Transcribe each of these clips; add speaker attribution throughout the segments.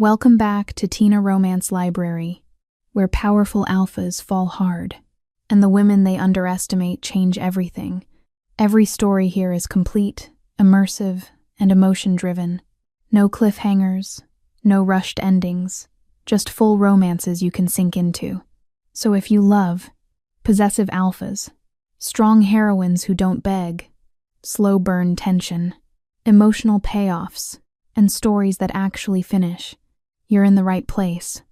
Speaker 1: Welcome back to Tina Romance Library, where powerful alphas fall hard, and the women they underestimate change everything. Every story here is complete, immersive, and emotion-driven. No cliffhangers, no rushed endings, just full romances you can sink into. So if you love possessive alphas, strong heroines who don't beg, slow burn tension, emotional payoffs, and stories that actually finish, you're in the right place.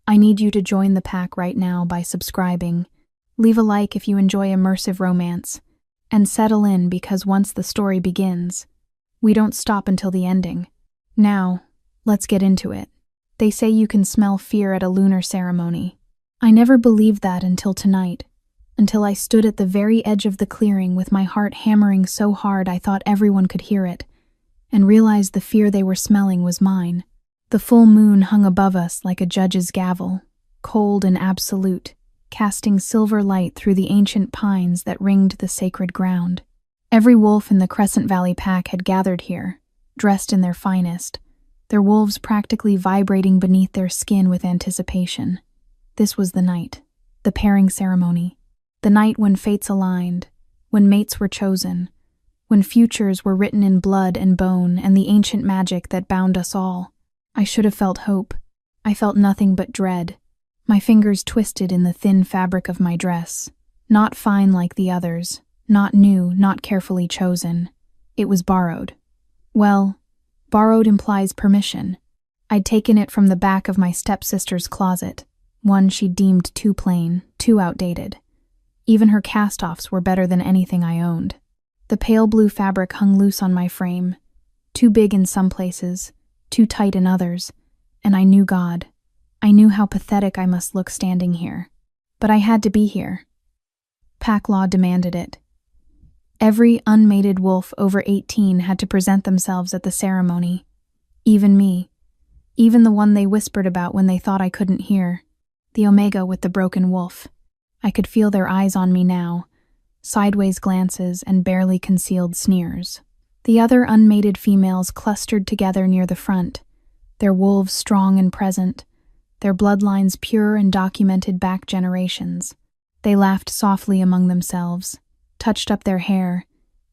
Speaker 1: I need you to join the pack right now by subscribing. Leave a like if you enjoy immersive romance, and settle in because once the story begins, we don't stop until the ending. Now, let's get into it. They say you can smell fear at a lunar ceremony. I never believed that until tonight, until I stood at the very edge of the clearing with my heart hammering so hard I thought everyone could hear it, and realized the fear they were smelling was mine. The full moon hung above us like a judge's gavel, cold and absolute, casting silver light through the ancient pines that ringed the sacred ground. Every wolf in the Crescent Valley pack had gathered here, dressed in their finest, their wolves practically vibrating beneath their skin with anticipation. This was the night, the pairing ceremony, the night when fates aligned, when mates were chosen, when futures were written in blood and bone and the ancient magic that bound us all. I should have felt hope. I felt nothing but dread. My fingers twisted in the thin fabric of my dress. Not fine like the others, not new, not carefully chosen. It was borrowed. Well, borrowed implies permission. I'd taken it from the back of my stepsister's closet, one she deemed too plain, too outdated. Even her cast-offs were better than anything I owned. The pale blue fabric hung loose on my frame, too big in some places, too tight in others, and I knew God. I knew how pathetic I must look standing here. But I had to be here. Pack law demanded it. Every unmated wolf over 18 had to present themselves at the ceremony. Even me. Even the one they whispered about when they thought I couldn't hear. The Omega with the broken wolf. I could feel their eyes on me now, sideways glances and barely concealed sneers. The other unmated females clustered together near the front, their wolves strong and present, their bloodlines pure and documented back generations. They laughed softly among themselves, touched up their hair,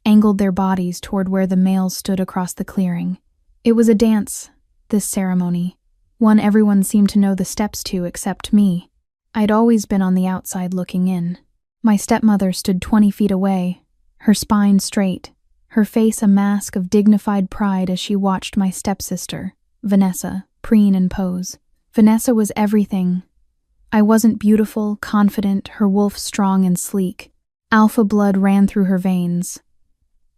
Speaker 1: angled their bodies toward where the males stood across the clearing. It was a dance, this ceremony, one everyone seemed to know the steps to except me. I'd always been on the outside looking in. My stepmother stood 20 feet away, her spine straight, her face a mask of dignified pride as she watched my stepsister, Vanessa, preen and pose. Vanessa was everything. I wasn't beautiful, confident, her wolf strong and sleek. Alpha blood ran through her veins.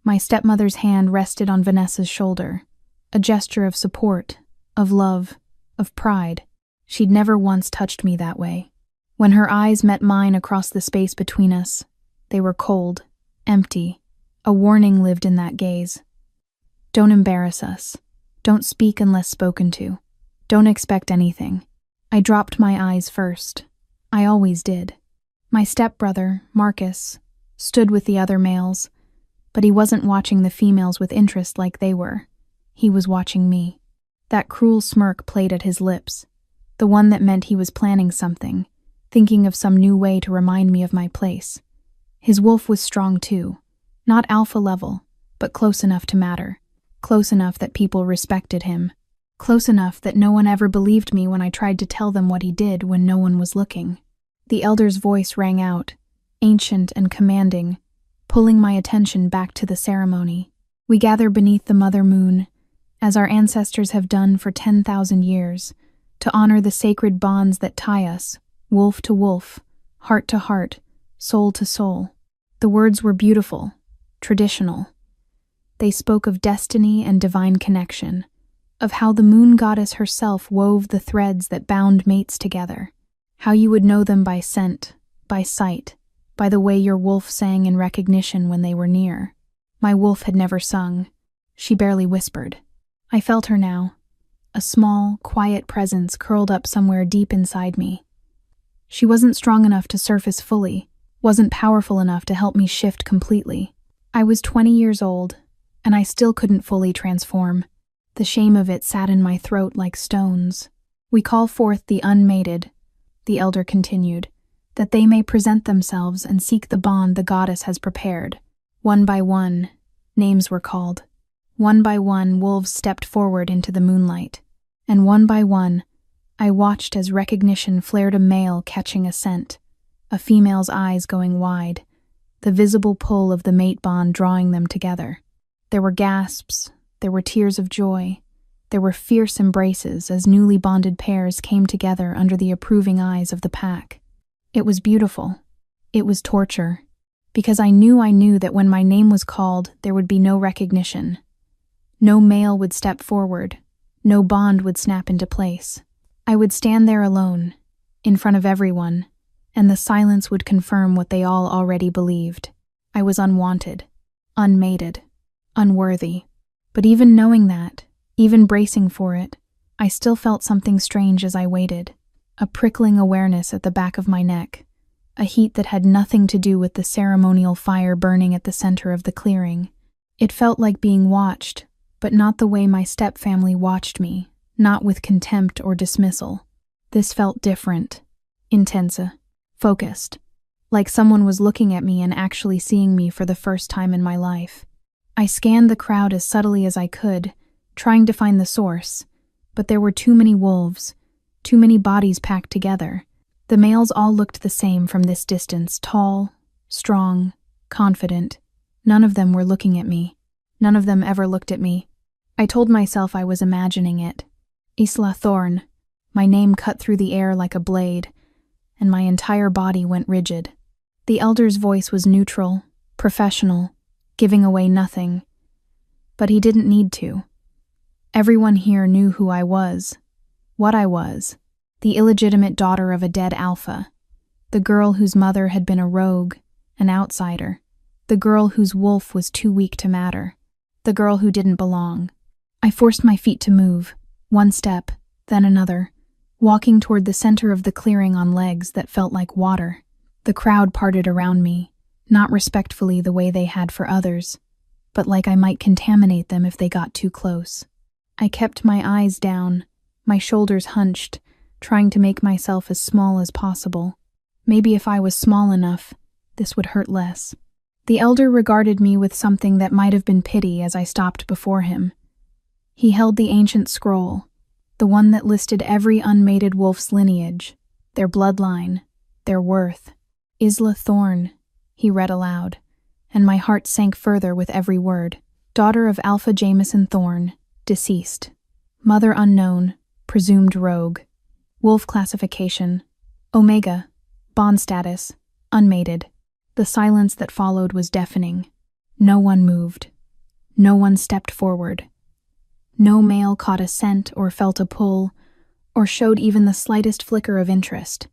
Speaker 1: My stepmother's hand rested on Vanessa's shoulder, a gesture of support, of love, of pride. She'd never once touched me that way. When her eyes met mine across the space between us, they were cold, empty. A warning lived in that gaze. Don't embarrass us. Don't speak unless spoken to. Don't expect anything. I dropped my eyes first. I always did. My stepbrother, Marcus, stood with the other males, but he wasn't watching the females with interest like they were. He was watching me. That cruel smirk played at his lips, the one that meant he was planning something, thinking of some new way to remind me of my place. His wolf was strong too. Not alpha level, but close enough to matter. Close enough that people respected him. Close enough that no one ever believed me when I tried to tell them what he did when no one was looking. The elder's voice rang out, ancient and commanding, pulling my attention back to the ceremony. We gather beneath the mother moon, as our ancestors have done for 10,000 years, to honor the sacred bonds that tie us, wolf to wolf, heart to heart, soul to soul. The words were beautiful, traditional. They spoke of destiny and divine connection, of how the moon goddess herself wove the threads that bound mates together, how you would know them by scent, by sight, by the way your wolf sang in recognition when they were near. My wolf had never sung. She barely whispered. I felt her now, a small, quiet presence curled up somewhere deep inside me. She wasn't strong enough to surface fully, wasn't powerful enough to help me shift completely. I was 20 years old, and I still couldn't fully transform. The shame of it sat in my throat like stones. "We call forth the unmated," the elder continued, "that they may present themselves and seek the bond the goddess has prepared." One by one, names were called. One by one, wolves stepped forward into the moonlight. And one by one, I watched as recognition flared, a male catching a scent, a female's eyes going wide, the visible pull of the mate bond drawing them together. There were gasps, there were tears of joy, there were fierce embraces as newly bonded pairs came together under the approving eyes of the pack. It was beautiful. It was torture, because I knew that when my name was called, there would be no recognition. No male would step forward, no bond would snap into place. I would stand there alone, in front of everyone, and the silence would confirm what they all already believed. I was unwanted, unmated, unworthy. But even knowing that, even bracing for it, I still felt something strange as I waited, a prickling awareness at the back of my neck, a heat that had nothing to do with the ceremonial fire burning at the center of the clearing. It felt like being watched, but not the way my stepfamily watched me, not with contempt or dismissal. This felt different, intense, focused, like someone was looking at me and actually seeing me for the first time in my life. I scanned the crowd as subtly as I could, trying to find the source, but there were too many wolves, too many bodies packed together. The males all looked the same from this distance, tall, strong, confident. None of them were looking at me. None of them ever looked at me. I told myself I was imagining it. Isla Thorn. My name cut through the air like a blade, and my entire body went rigid. The elder's voice was neutral, professional, giving away nothing. But he didn't need to. Everyone here knew who I was, what I was, the illegitimate daughter of a dead alpha, the girl whose mother had been a rogue, an outsider, the girl whose wolf was too weak to matter, the girl who didn't belong. I forced my feet to move, one step, then another, walking toward the center of the clearing on legs that felt like water. The crowd parted around me, not respectfully the way they had for others, but like I might contaminate them if they got too close. I kept my eyes down, my shoulders hunched, trying to make myself as small as possible. Maybe if I was small enough, this would hurt less. The elder regarded me with something that might have been pity as I stopped before him. He held the ancient scroll, the one that listed every unmated wolf's lineage, their bloodline, their worth. Isla Thorn, he read aloud, and my heart sank further with every word. Daughter of Alpha Jameson Thorn, deceased. Mother unknown, presumed rogue. Wolf classification, Omega. Bond status, unmated. The silence that followed was deafening. No one moved. No one stepped forward. No male caught a scent or felt a pull, or showed even the slightest flicker of interest.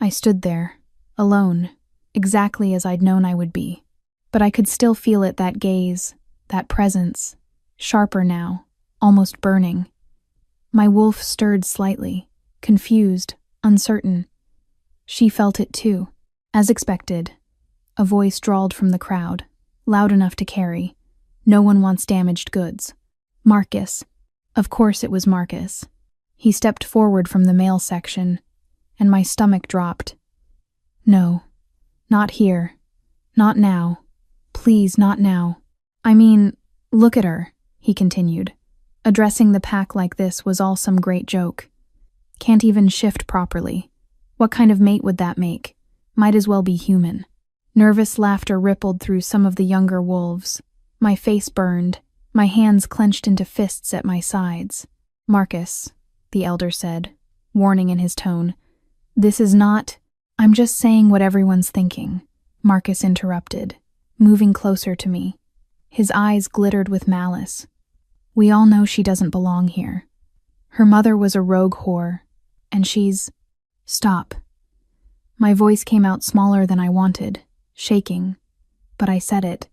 Speaker 1: I stood there, alone, exactly as I'd known I would be. But I could still feel it, that gaze, that presence, sharper now, almost burning. My wolf stirred slightly, confused, uncertain. She felt it too. As expected, a voice drawled from the crowd, loud enough to carry. No one wants damaged goods. Marcus. Of course it was Marcus. He stepped forward from the male section, and my stomach dropped. No, not here. Not now. Please, not now. I mean, look at her, he continued. Addressing the pack like this was all some great joke. Can't even shift properly. What kind of mate would that make? Might as well be human. Nervous laughter rippled through some of the younger wolves. My face burned, my hands clenched into fists at my sides. Marcus, the elder said, warning in his tone. This is not... I'm just saying what everyone's thinking, Marcus interrupted, moving closer to me. His eyes glittered with malice. We all know she doesn't belong here. Her mother was a rogue whore, and she's... Stop. My voice came out smaller than I wanted, shaking, but I said it.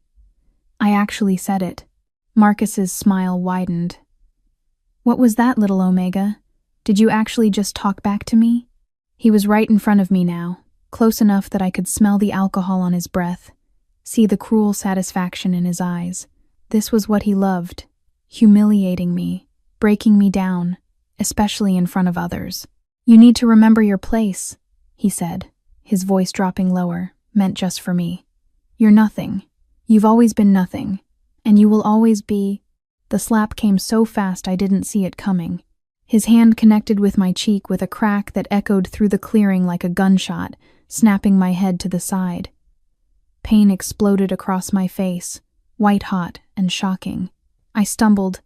Speaker 1: I actually said it. Marcus's smile widened. What was that, little Omega? Did you actually just talk back to me? He was right in front of me now, close enough that I could smell the alcohol on his breath, see the cruel satisfaction in his eyes. This was what he loved, humiliating me, breaking me down, especially in front of others. "You need to remember your place," he said, his voice dropping lower, meant just for me. "You're nothing. You've always been nothing. And you will always be—" The slap came so fast I didn't see it coming. His hand connected with my cheek with a crack that echoed through the clearing like a gunshot, snapping my head to the side. Pain exploded across my face, white-hot and shocking. I stumbled,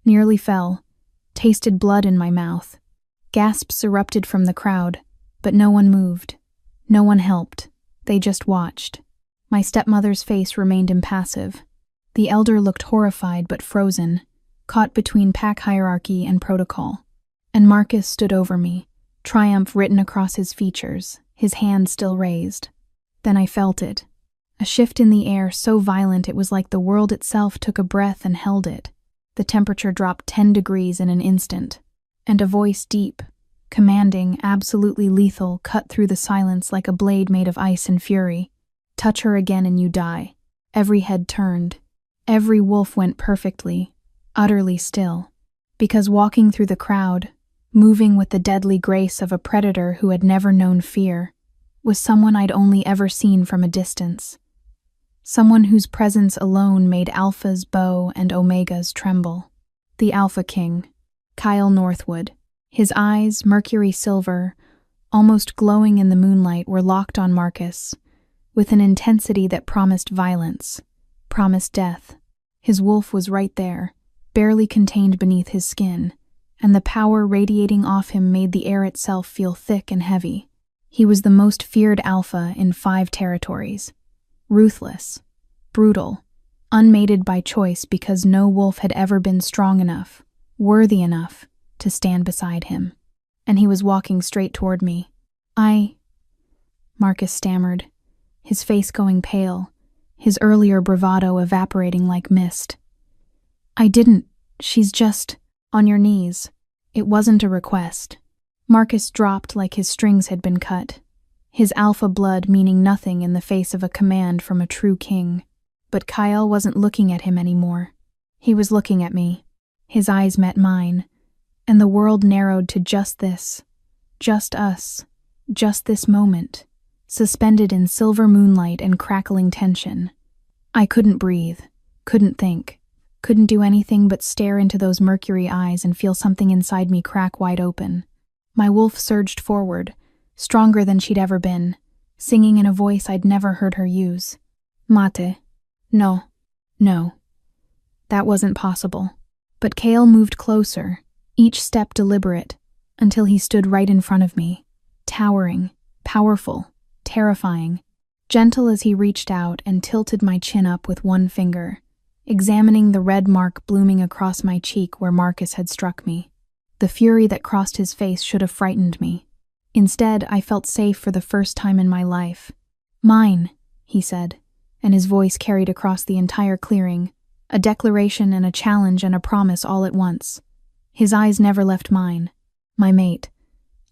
Speaker 1: nearly fell, tasted blood in my mouth. Gasps erupted from the crowd, but no one moved. No one helped. They just watched. My stepmother's face remained impassive. The elder looked horrified but frozen, caught between pack hierarchy and protocol. And Marcus stood over me, triumph written across his features, his hand still raised. Then I felt it. A shift in the air so violent it was like the world itself took a breath and held it. The temperature dropped 10 degrees in an instant, and a voice deep, commanding, absolutely lethal, cut through the silence like a blade made of ice and fury. "Touch her again and you die." Every head turned. Every wolf went perfectly, utterly still, because walking through the crowd, moving with the deadly grace of a predator who had never known fear, was someone I'd only ever seen from a distance. Someone whose presence alone made alphas bow and omegas tremble. The Alpha King, Kyle Northwood. His eyes, mercury silver, almost glowing in the moonlight, were locked on Marcus, with an intensity that promised violence, promised death. His wolf was right there, barely contained beneath his skin, and the power radiating off him made the air itself feel thick and heavy. He was the most feared alpha in 5 territories. Ruthless, brutal, unmated by choice because no wolf had ever been strong enough, worthy enough, to stand beside him. And he was walking straight toward me. Marcus stammered, his face going pale, his earlier bravado evaporating like mist. "I didn't. She's just on your knees." It wasn't a request. Marcus dropped like his strings had been cut, his alpha blood meaning nothing in the face of a command from a true king. But Kyle wasn't looking at him anymore. He was looking at me. His eyes met mine, and the world narrowed to just this, just us, just this moment, suspended in silver moonlight and crackling tension. I couldn't breathe, couldn't think, couldn't do anything but stare into those mercury eyes and feel something inside me crack wide open. My wolf surged forward, stronger than she'd ever been, singing in a voice I'd never heard her use. "Mate. No. No." That wasn't possible. But Kale moved closer, each step deliberate, until he stood right in front of me, towering, powerful, terrifying, gentle as he reached out and tilted my chin up with one finger, examining the red mark blooming across my cheek where Marcus had struck me. The fury that crossed his face should have frightened me. Instead, I felt safe for the first time in my life. "Mine," he said, and his voice carried across the entire clearing, a declaration and a challenge and a promise all at once. His eyes never left mine. "My mate.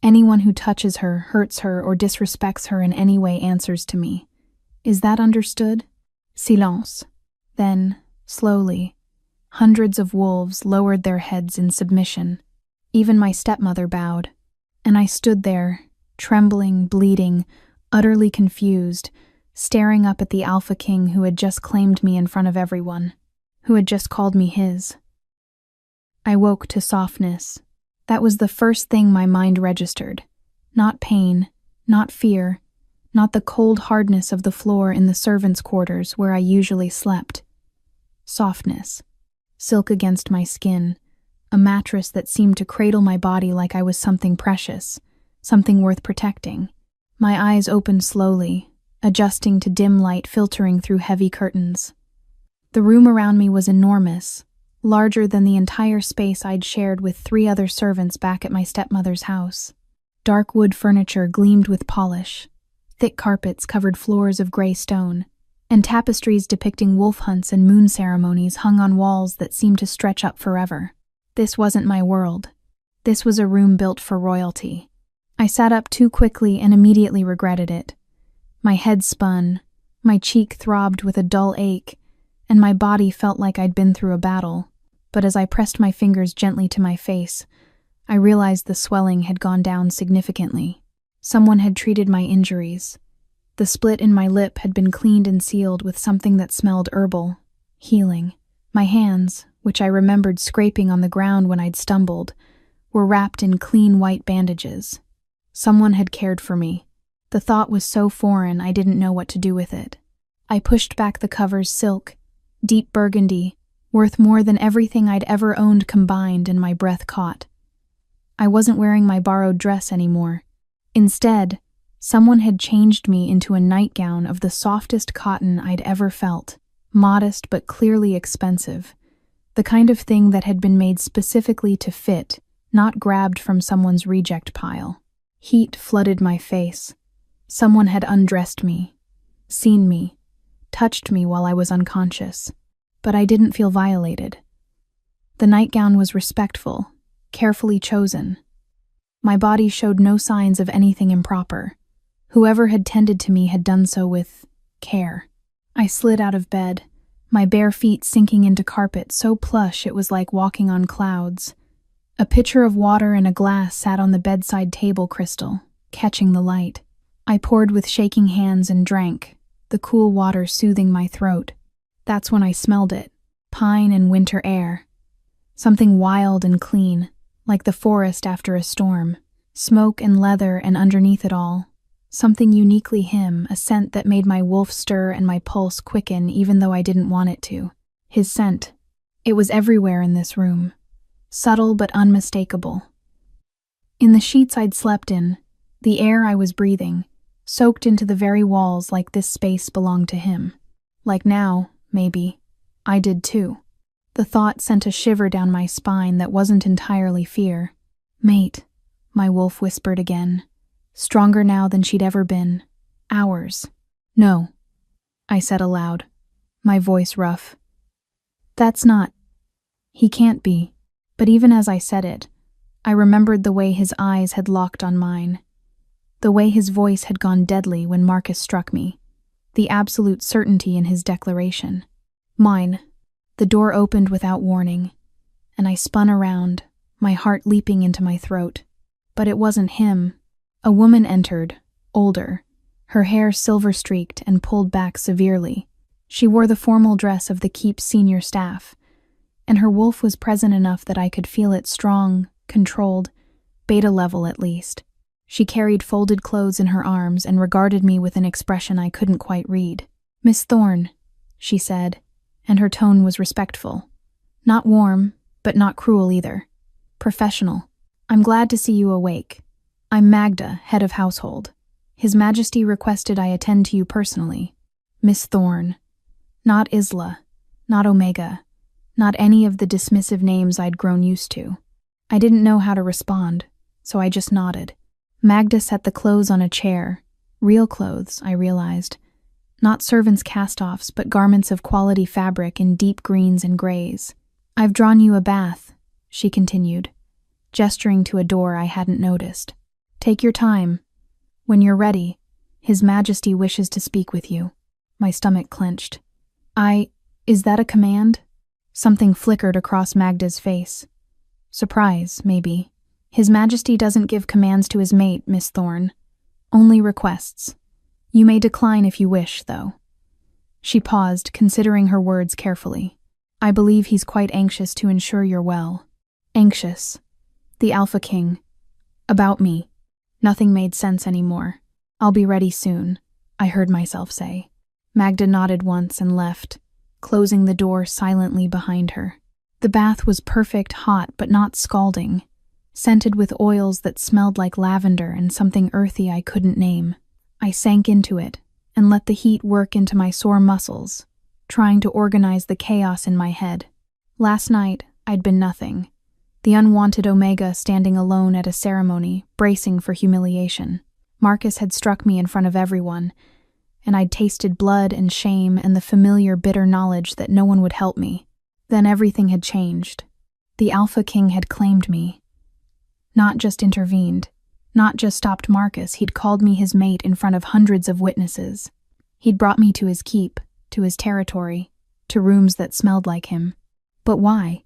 Speaker 1: Anyone who touches her, hurts her, or disrespects her in any way answers to me. Is that understood?" Silence. Then, slowly, hundreds of wolves lowered their heads in submission. Even my stepmother bowed, and I stood there, trembling, bleeding, utterly confused, staring up at the Alpha King who had just claimed me in front of everyone, who had just called me his. I woke to softness. That was the first thing my mind registered. Not pain, not fear, not the cold hardness of the floor in the servants' quarters where I usually slept. Softness. Silk against my skin, a mattress that seemed to cradle my body like I was something precious, something worth protecting. My eyes opened slowly, adjusting to dim light filtering through heavy curtains. The room around me was enormous, larger than the entire space I'd shared with 3 other servants back at my stepmother's house. Dark wood furniture gleamed with polish, thick carpets covered floors of gray stone, and tapestries depicting wolf hunts and moon ceremonies hung on walls that seemed to stretch up forever. This wasn't my world. This was a room built for royalty. I sat up too quickly and immediately regretted it. My head spun, my cheek throbbed with a dull ache, and my body felt like I'd been through a battle. but as I pressed my fingers gently to my face, I realized the swelling had gone down significantly. Someone had treated my injuries. The split in my lip had been cleaned and sealed with something that smelled herbal, healing. My hands, which I remembered scraping on the ground when I'd stumbled, were wrapped in clean white bandages. Someone had cared for me. The thought was so foreign I didn't know what to do with it. I pushed back the cover's silk, deep burgundy, worth more than everything I'd ever owned combined, and my breath caught. I wasn't wearing my borrowed dress anymore. Instead, someone had changed me into a nightgown of the softest cotton I'd ever felt, modest but clearly expensive, the kind of thing that had been made specifically to fit, not grabbed from someone's reject pile. Heat flooded my face. Someone had undressed me, seen me, touched me while I was unconscious, but I didn't feel violated. The nightgown was respectful, carefully chosen. My body showed no signs of anything improper. Whoever had tended to me had done so with care. I slid out of bed, my bare feet sinking into carpet so plush it was like walking on clouds. A pitcher of water and a glass sat on the bedside table crystal, catching the light. I poured with shaking hands and drank, the cool water soothing my throat. That's when I smelled it, pine and winter air. Something wild and clean, like the forest after a storm. Smoke and leather, and underneath it all, something uniquely him, a scent that made my wolf stir and my pulse quicken even though I didn't want it to. His scent. It was everywhere in this room. Subtle but unmistakable. In the sheets I'd slept in, the air I was breathing, soaked into the very walls like this space belonged to him. Like now, maybe, I did too. The thought sent a shiver down my spine that wasn't entirely fear. Mate, my wolf whispered again, stronger now than she'd ever been. Ours. No, I said aloud, my voice rough. That's not. He can't be. But even as I said it, I remembered the way his eyes had locked on mine. The way his voice had gone deadly when Marcus struck me. The absolute certainty in his declaration. Mine. The door opened without warning, and I spun around, my heart leaping into my throat. But it wasn't him. A woman entered, older, her hair silver-streaked and pulled back severely. She wore the formal dress of the Keep's senior staff, and her wolf was present enough that I could feel it strong, controlled, beta level at least. She carried folded clothes in her arms and regarded me with an expression I couldn't quite read. "Miss Thorne," she said, and her tone was respectful. Not warm, but not cruel either. Professional. "I'm glad to see you awake. I'm Magda, head of household. His Majesty requested I attend to you personally. Miss Thorne. Not Isla, not Omega, not any of the dismissive names I'd grown used to. I didn't know how to respond, so I just nodded. Magda set the clothes on a chair. Real clothes, I realized. Not servants' cast-offs, but garments of quality fabric in deep greens and grays. "I've drawn you a bath," she continued, gesturing to a door I hadn't noticed. "Take your time. When you're ready, His Majesty wishes to speak with you." My stomach clenched. Is that a command?" Something flickered across Magda's face. Surprise, maybe. "His Majesty doesn't give commands to his mate, Miss Thorne. Only requests. You may decline if you wish, though." She paused, considering her words carefully. "I believe he's quite anxious to ensure you're well." Anxious. The Alpha King. About me. Nothing made sense anymore. "I'll be ready soon," I heard myself say. Magda nodded once and left, closing the door silently behind her. The bath was perfect, hot but not scalding, scented with oils that smelled like lavender and something earthy I couldn't name. I sank into it and let the heat work into my sore muscles, trying to organize the chaos in my head. Last night, I'd been nothing. The unwanted Omega standing alone at a ceremony, bracing for humiliation. Marcus had struck me in front of everyone, and I'd tasted blood and shame and the familiar bitter knowledge that no one would help me. Then everything had changed. The Alpha King had claimed me. Not just intervened. Not just stopped Marcus, he'd called me his mate in front of hundreds of witnesses. He'd brought me to his keep, to his territory, to rooms that smelled like him. But why?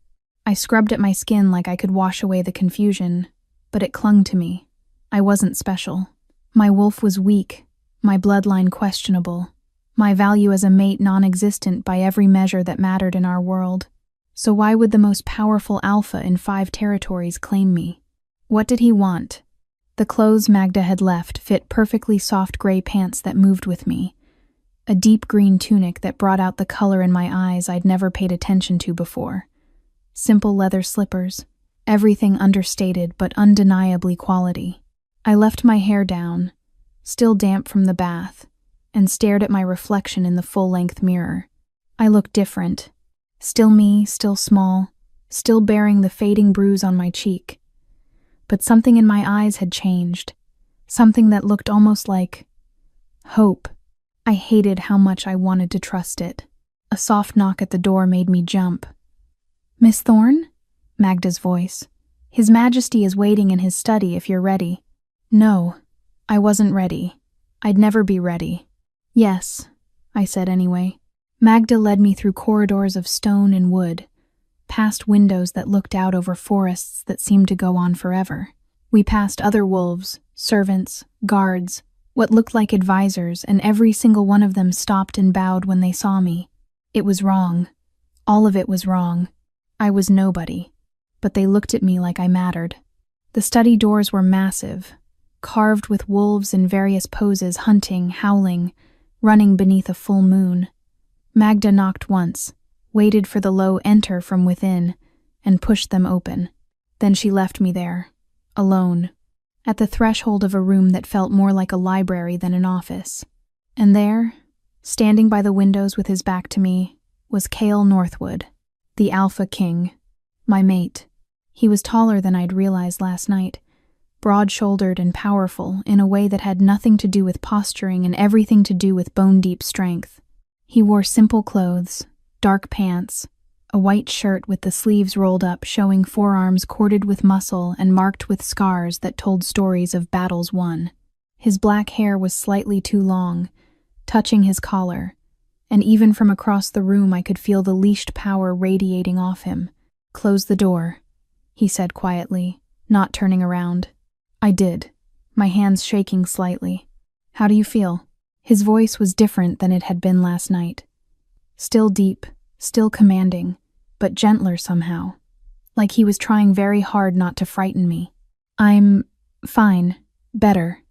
Speaker 1: I scrubbed at my skin like I could wash away the confusion, but it clung to me. I wasn't special. My wolf was weak, my bloodline questionable, my value as a mate non-existent by every measure that mattered in our world. So why would the most powerful alpha in 5 territories claim me? What did he want? The clothes Magda had left fit perfectly soft gray pants that moved with me, a deep green tunic that brought out the color in my eyes I'd never paid attention to before, simple leather slippers, everything understated but undeniably quality. I left my hair down, still damp from the bath, and stared at my reflection in the full-length mirror. I looked different. Still me, still small, still bearing the fading bruise on my cheek. But something in my eyes had changed, something that looked almost like hope. I hated how much I wanted to trust it. A soft knock at the door made me jump. "Miss Thorne?" Magda's voice. "His Majesty is waiting in his study if you're ready." No, I wasn't ready. I'd never be ready. "Yes," I said anyway. Magda led me through corridors of stone and wood, past windows that looked out over forests that seemed to go on forever. We passed other wolves, servants, guards, what looked like advisors, and every single one of them stopped and bowed when they saw me. It was wrong. All of it was wrong. I was nobody. But they looked at me like I mattered. The study doors were massive, carved with wolves in various poses, hunting, howling, running beneath a full moon. Magda knocked once, waited for the low enter from within, and pushed them open. Then she left me there, alone, at the threshold of a room that felt more like a library than an office. And there, standing by the windows with his back to me, was Cale Northwood, the Alpha King, my mate. He was taller than I'd realized last night, broad-shouldered and powerful in a way that had nothing to do with posturing and everything to do with bone-deep strength. He wore simple clothes, dark pants, a white shirt with the sleeves rolled up showing forearms corded with muscle and marked with scars that told stories of battles won. His black hair was slightly too long, touching his collar, and even from across the room I could feel the leashed power radiating off him. "Close the door," he said quietly, not turning around. I did, my hands shaking slightly. "How do you feel?" His voice was different than it had been last night. Still deep, still commanding, but gentler somehow, like he was trying very hard not to frighten me. "I'm fine, better,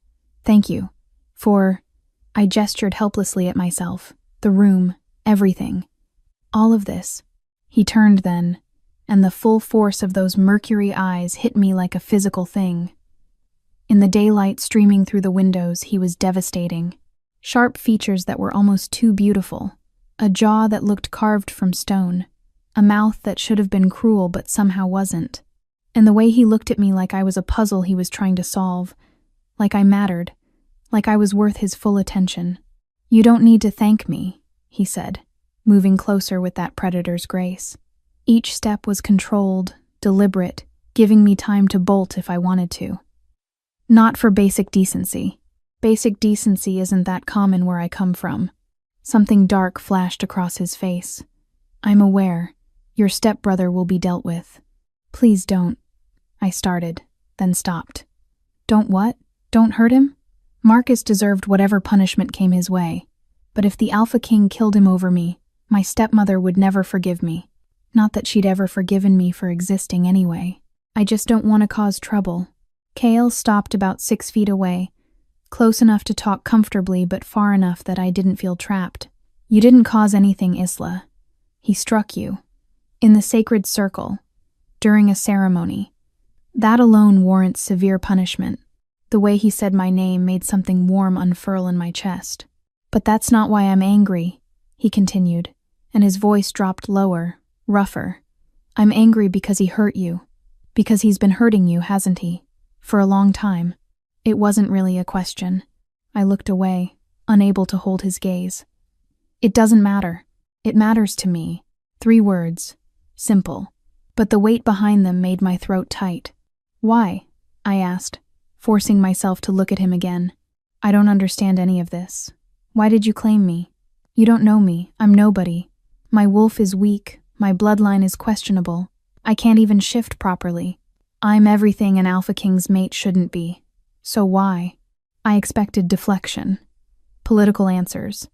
Speaker 1: thank you, for..." I gestured helplessly at myself, the room, everything. "All of this." He turned then, and the full force of those mercury eyes hit me like a physical thing. In the daylight streaming through the windows, he was devastating. Sharp features that were almost too beautiful, a jaw that looked carved from stone, a mouth that should have been cruel but somehow wasn't, and the way he looked at me like I was a puzzle he was trying to solve, like I mattered, like I was worth his full attention. "You don't need to thank me," he said, moving closer with that predator's grace. Each step was controlled, deliberate, giving me time to bolt if I wanted to. "Not for basic decency. Basic decency isn't that common where I come from." Something dark flashed across his face. "I'm aware. Your stepbrother will be dealt with." "Please don't," I started, then stopped. "Don't what? Don't hurt him?" Marcus deserved whatever punishment came his way, but if the Alpha King killed him over me, my stepmother would never forgive me. Not that she'd ever forgiven me for existing anyway. I just don't want to cause trouble. Cale stopped about 6 feet away, close enough to talk comfortably but far enough that I didn't feel trapped. "You didn't cause anything, Isla. He struck you. In the sacred circle. During a ceremony. That alone warrants severe punishment." The way he said my name made something warm unfurl in my chest. "But that's not why I'm angry," he continued, and his voice dropped lower, rougher. "I'm angry because he hurt you. Because he's been hurting you, hasn't he? For a long time." It wasn't really a question. I looked away, unable to hold his gaze. "It doesn't matter. It matters to me." 3 words. Simple. But the weight behind them made my throat tight. "Why?" I asked, forcing myself to look at him again. "I don't understand any of this. Why did you claim me? You don't know me. I'm nobody. My wolf is weak. My bloodline is questionable. I can't even shift properly. I'm everything an Alpha King's mate shouldn't be. So why? I expected deflection, political answers,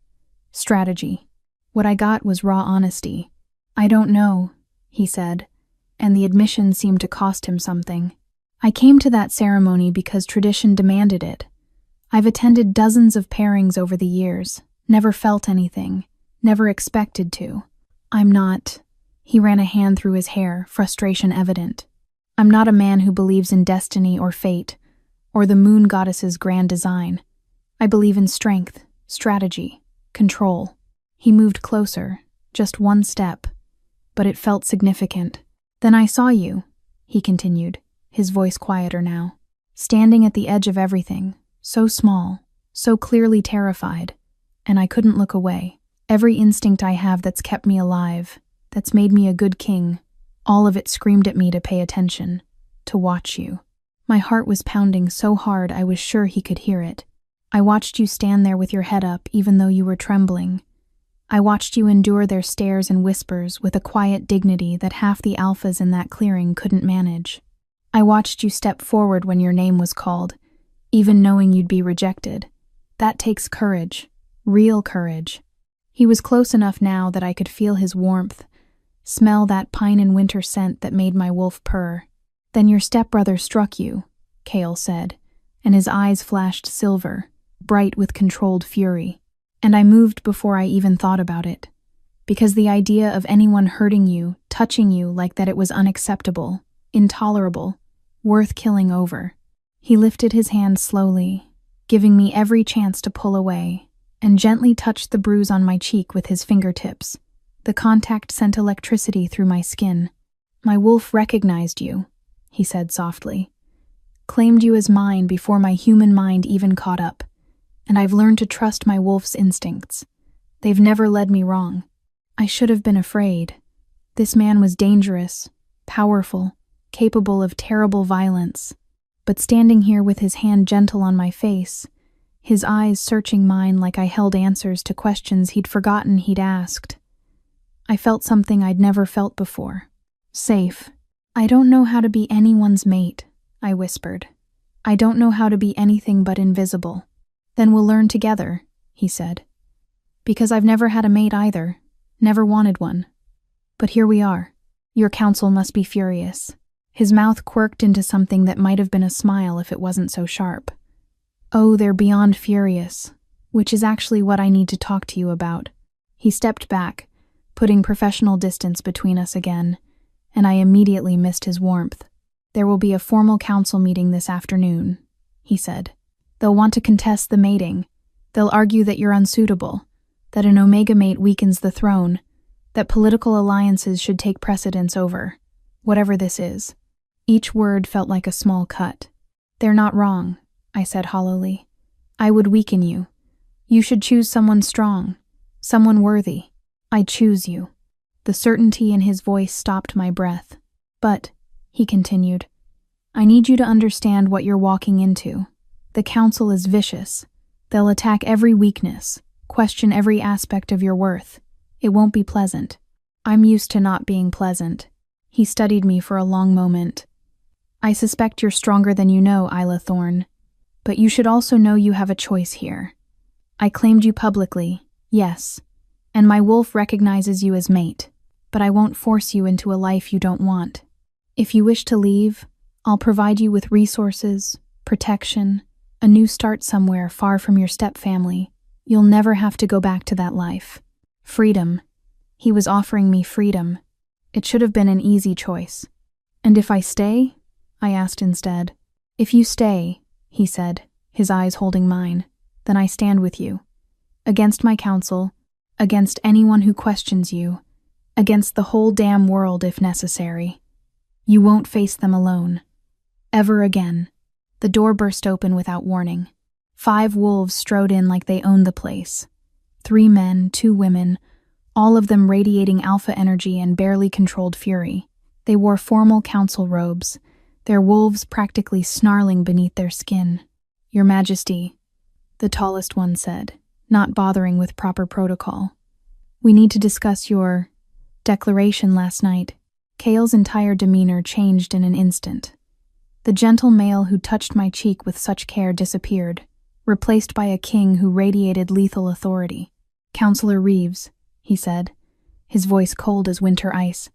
Speaker 1: strategy. What I got was raw honesty. I don't know, he said, and the admission seemed to cost him something. I came to that ceremony because tradition demanded it. I've attended dozens of pairings over the years, never felt anything, never expected to. I'm not. He ran a hand through his hair, frustration evident. I'm not a man who believes in destiny or fate, or the moon goddess's grand design. I believe in strength, strategy, control. He moved closer, just one step, but it felt significant. Then I saw you, he continued, his voice quieter now, standing at the edge of everything, so small, so clearly terrified, and I couldn't look away. Every instinct I have that's kept me alive, that's made me a good king, all of it screamed at me to pay attention, to watch you. My heart was pounding so hard I was sure he could hear it. I watched you stand there with your head up even though you were trembling. I watched you endure their stares and whispers with a quiet dignity that half the alphas in that clearing couldn't manage. I watched you step forward when your name was called, even knowing you'd be rejected. That takes courage, real courage. He was close enough now that I could feel his warmth, smell that pine and winter scent that made my wolf purr. Then your stepbrother struck you, Kale said, and his eyes flashed silver, bright with controlled fury. And I moved before I even thought about it, because the idea of anyone hurting you, touching you like that, it was unacceptable, intolerable, worth killing over. He lifted his hand slowly, giving me every chance to pull away, and gently touched the bruise on my cheek with his fingertips. The contact sent electricity through my skin. My wolf recognized you, he said softly. Claimed you as mine before my human mind even caught up. And I've learned to trust my wolf's instincts. They've never led me wrong. I should have been afraid. This man was dangerous, powerful, capable of terrible violence. But standing here with his hand gentle on my face, his eyes searching mine like I held answers to questions he'd forgotten he'd asked, I felt something I'd never felt before. Safe. I don't know how to be anyone's mate, I whispered. I don't know how to be anything but invisible. Then we'll learn together, he said. Because I've never had a mate either, never wanted one. But here we are. Your council must be furious. His mouth quirked into something that might have been a smile if it wasn't so sharp. Oh, they're beyond furious, which is actually what I need to talk to you about. He stepped back, putting professional distance between us again, and I immediately missed his warmth. There will be a formal council meeting this afternoon, he said. They'll want to contest the mating. They'll argue that you're unsuitable, that an Omega mate weakens the throne, that political alliances should take precedence over, whatever this is. Each word felt like a small cut. They're not wrong, I said hollowly. I would weaken you. You should choose someone strong, someone worthy. I choose you. The certainty in his voice stopped my breath. But, he continued, I need you to understand what you're walking into. The council is vicious. They'll attack every weakness, question every aspect of your worth. It won't be pleasant. I'm used to not being pleasant. He studied me for a long moment. I suspect you're stronger than you know, Isla Thorne. But you should also know you have a choice here. I claimed you publicly, yes, and my wolf recognizes you as mate, but I won't force you into a life you don't want. If you wish to leave, I'll provide you with resources, protection, a new start somewhere far from your step-family. You'll never have to go back to that life. Freedom. He was offering me freedom. It should have been an easy choice. And if I stay? I asked instead. If you stay, he said, his eyes holding mine, then I stand with you. Against my counsel, against anyone who questions you, against the whole damn world if necessary. You won't face them alone. Ever again. The door burst open without warning. 5 wolves strode in like they owned the place. 3 men, 2 women, all of them radiating alpha energy and barely controlled fury. They wore formal council robes, their wolves practically snarling beneath their skin. Your Majesty, the tallest one said, not bothering with proper protocol. We need to discuss your declaration last night. Kale's entire demeanor changed in an instant. The gentle male who touched my cheek with such care disappeared, replaced by a king who radiated lethal authority. "Counselor Reeves," he said, his voice cold as winter ice,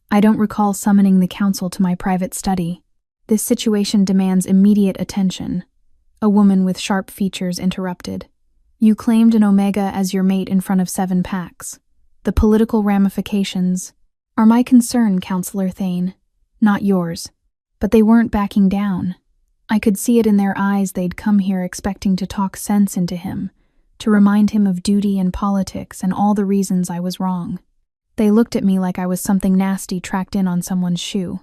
Speaker 1: "I don't recall summoning the council to my private study. This situation demands immediate attention." A woman with sharp features interrupted. "You claimed an Omega as your mate in front of 7 packs. The political ramifications are my concern, Counselor Thane, not yours." But they weren't backing down. I could see it in their eyes. They'd come here expecting to talk sense into him, to remind him of duty and politics and all the reasons I was wrong. They looked at me like I was something nasty tracked in on someone's shoe.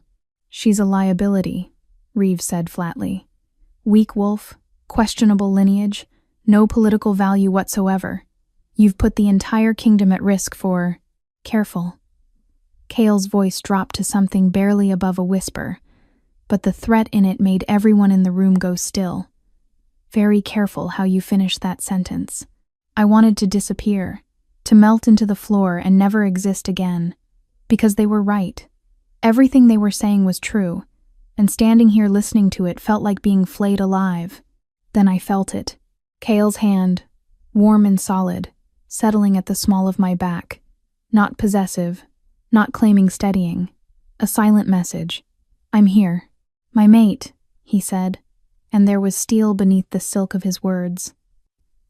Speaker 1: "She's a liability," Reeves said flatly. "Weak wolf, questionable lineage, no political value whatsoever. You've put the entire kingdom at risk for—" "Careful." Kale's voice dropped to something barely above a whisper, but the threat in it made everyone in the room go still. "Very careful how you finish that sentence." I wanted to disappear, to melt into the floor and never exist again, because they were right. Everything they were saying was true, and standing here listening to it felt like being flayed alive. Then I felt it. Kale's hand, warm and solid, settling at the small of my back. Not possessive, not claiming steadying. A silent message. "I'm here." "My mate," he said, and there was steel beneath the silk of his words,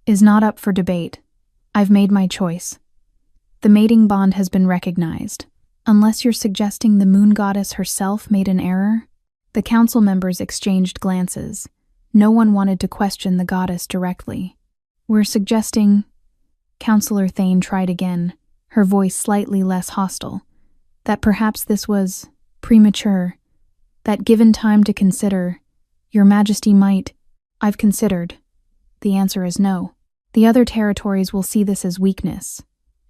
Speaker 1: "is not up for debate. I've made my choice. The mating bond has been recognized. Unless you're suggesting the moon goddess herself made an error?" The council members exchanged glances. No one wanted to question the goddess directly. "We're suggesting—" Counselor Thane tried again, her voice slightly less hostile, "that perhaps this was premature, that given time to consider, Your Majesty might—" "I've considered. The answer is no. The other territories will see this as weakness."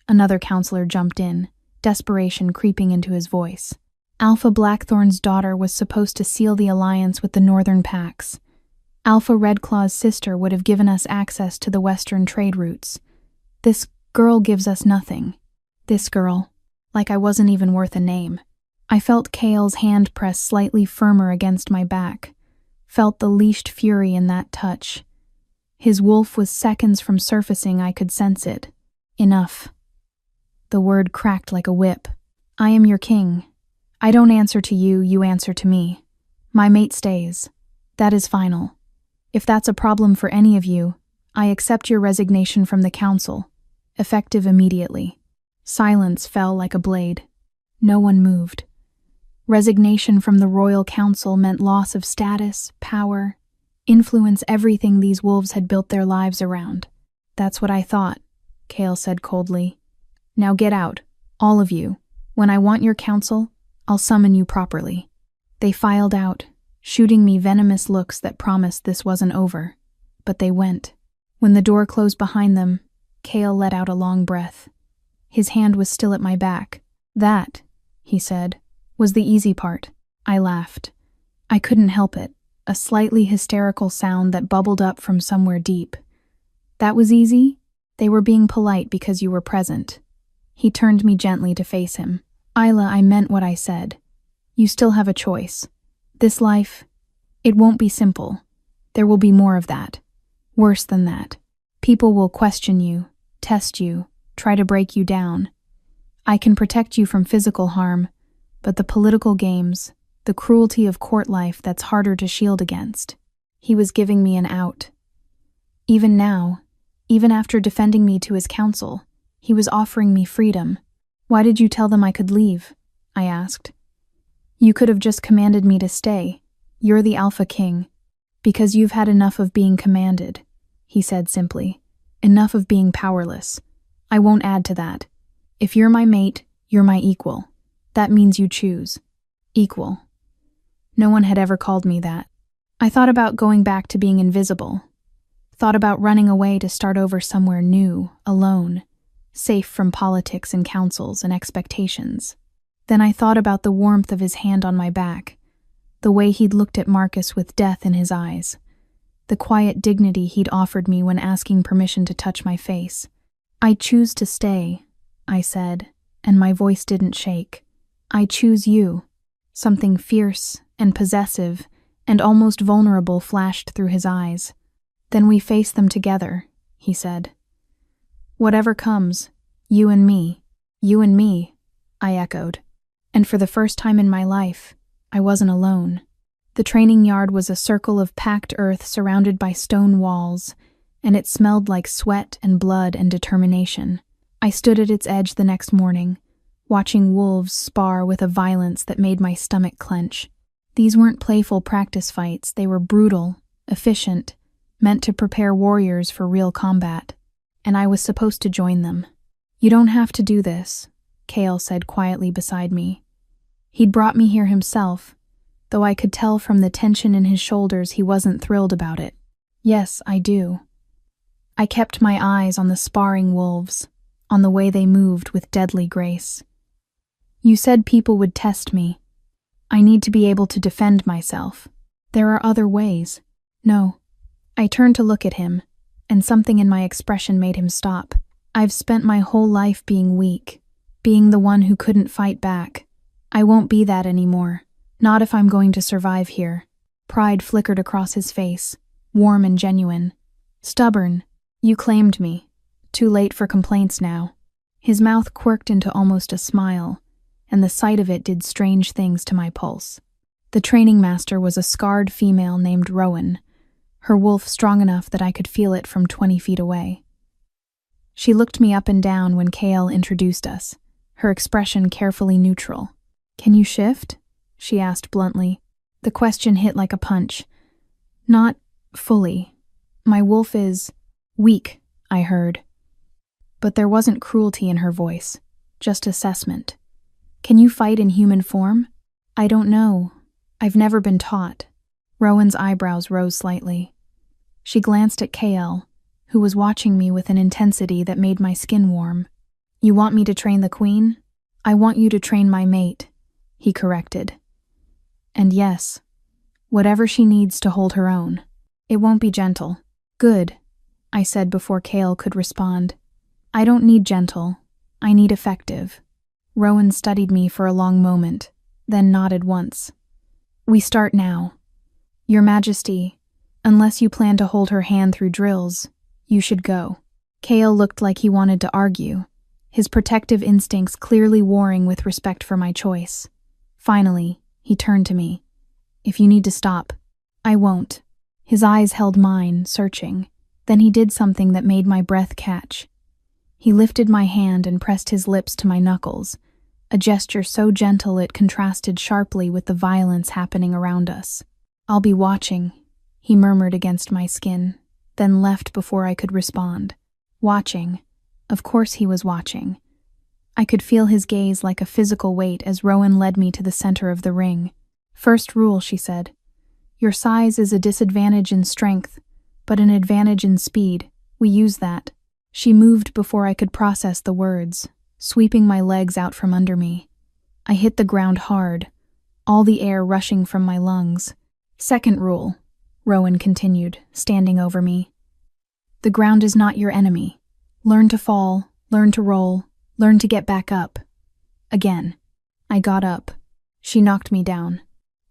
Speaker 1: Another counselor jumped in, desperation creeping into his voice. "Alpha Blackthorn's daughter was supposed to seal the alliance with the northern packs. Alpha Redclaw's sister would have given us access to the western trade routes. This girl gives us nothing. This girl, like I wasn't even worth a name." I felt Kale's hand press slightly firmer against my back, felt the leashed fury in that touch. His wolf was seconds from surfacing. I could sense it. "Enough." The word cracked like a whip. "I am your king. I don't answer to you, you answer to me. My mate stays. That is final. If that's a problem for any of you, I accept your resignation from the council, effective immediately." Silence fell like a blade. No one moved. Resignation from the royal council meant loss of status, power, influence, everything these wolves had built their lives around. "That's what I thought," Kale said coldly. "Now get out, all of you. When I want your counsel, I'll summon you properly." They filed out, shooting me venomous looks that promised this wasn't over. But they went. When the door closed behind them, Kale let out a long breath. His hand was still at my back. "That," he said, "was the easy part." I laughed. I couldn't help it, a slightly hysterical sound that bubbled up from somewhere deep. "That was easy? They were being polite because you were present." He turned me gently to face him. "Isla, I meant what I said. You still have a choice. This life, it won't be simple. There will be more of that. Worse than that. People will question you, test you, try to break you down. I can protect you from physical harm, but the political games, the cruelty of court life, that's harder to shield against." He was giving me an out. Even now, even after defending me to his council, he was offering me freedom. "Why did you tell them I could leave?" I asked. "You could have just commanded me to stay. You're the Alpha King." "Because you've had enough of being commanded," he said simply. "Enough of being powerless. I won't add to that. If you're my mate, you're my equal. That means you choose." Equal. No one had ever called me that. I thought about going back to being invisible. Thought about running away to start over somewhere new, alone, safe from politics and councils and expectations. Then I thought about the warmth of his hand on my back, the way he'd looked at Marcus with death in his eyes, the quiet dignity he'd offered me when asking permission to touch my face. "I choose to stay," I said, and my voice didn't shake. I choose you. Something fierce and possessive and almost vulnerable flashed through his eyes. Then we face them together, he said. Whatever comes, you and me, I echoed. And for the first time in my life, I wasn't alone. The training yard was a circle of packed earth surrounded by stone walls, and it smelled like sweat and blood and determination. I stood at its edge the next morning, watching wolves spar with a violence that made my stomach clench. These weren't playful practice fights, they were brutal, efficient, meant to prepare warriors for real combat, and I was supposed to join them. You don't have to do this, Kale said quietly beside me. He'd brought me here himself, though I could tell from the tension in his shoulders he wasn't thrilled about it. Yes, I do. I kept my eyes on the sparring wolves, on the way they moved with deadly grace. You said people would test me. I need to be able to defend myself. There are other ways. No. I turned to look at him, and something in my expression made him stop. I've spent my whole life being weak, being the one who couldn't fight back. I won't be that anymore, not if I'm going to survive here. Pride flickered across his face, warm and genuine. Stubborn, you claimed me. Too late for complaints now. His mouth quirked into almost a smile, and the sight of it did strange things to my pulse. The training master was a scarred female named Rowan, her wolf strong enough that I could feel it from 20 feet away. She looked me up and down when Kale introduced us, her expression carefully neutral. Can you shift? She asked bluntly. The question hit like a punch. Not fully. My wolf is weak, I heard. But there wasn't cruelty in her voice, just assessment. Can you fight in human form? I don't know. I've never been taught. Rowan's eyebrows rose slightly. She glanced at Kale, who was watching me with an intensity that made my skin warm. You want me to train the queen? I want you to train my mate, he corrected. And yes, whatever she needs to hold her own. It won't be gentle. Good, I said before Kale could respond. I don't need gentle. I need effective. Rowan studied me for a long moment, then nodded once. We start now. Your Majesty, unless you plan to hold her hand through drills, you should go. Kale looked like he wanted to argue, his protective instincts clearly warring with respect for my choice. Finally, he turned to me. If you need to stop, I won't. His eyes held mine, searching. Then he did something that made my breath catch. He lifted my hand and pressed his lips to my knuckles, a gesture so gentle it contrasted sharply with the violence happening around us. I'll be watching, he murmured against my skin, then left before I could respond. Watching. Of course he was watching. I could feel his gaze like a physical weight as Rowan led me to the center of the ring. First rule, she said. Your size is a disadvantage in strength, but an advantage in speed. We use that. She moved before I could process the words, sweeping my legs out from under me. I hit the ground hard, all the air rushing from my lungs. Second rule, Rowan continued, standing over me. The ground is not your enemy. Learn to fall, learn to roll, learn to get back up. Again. I got up. She knocked me down.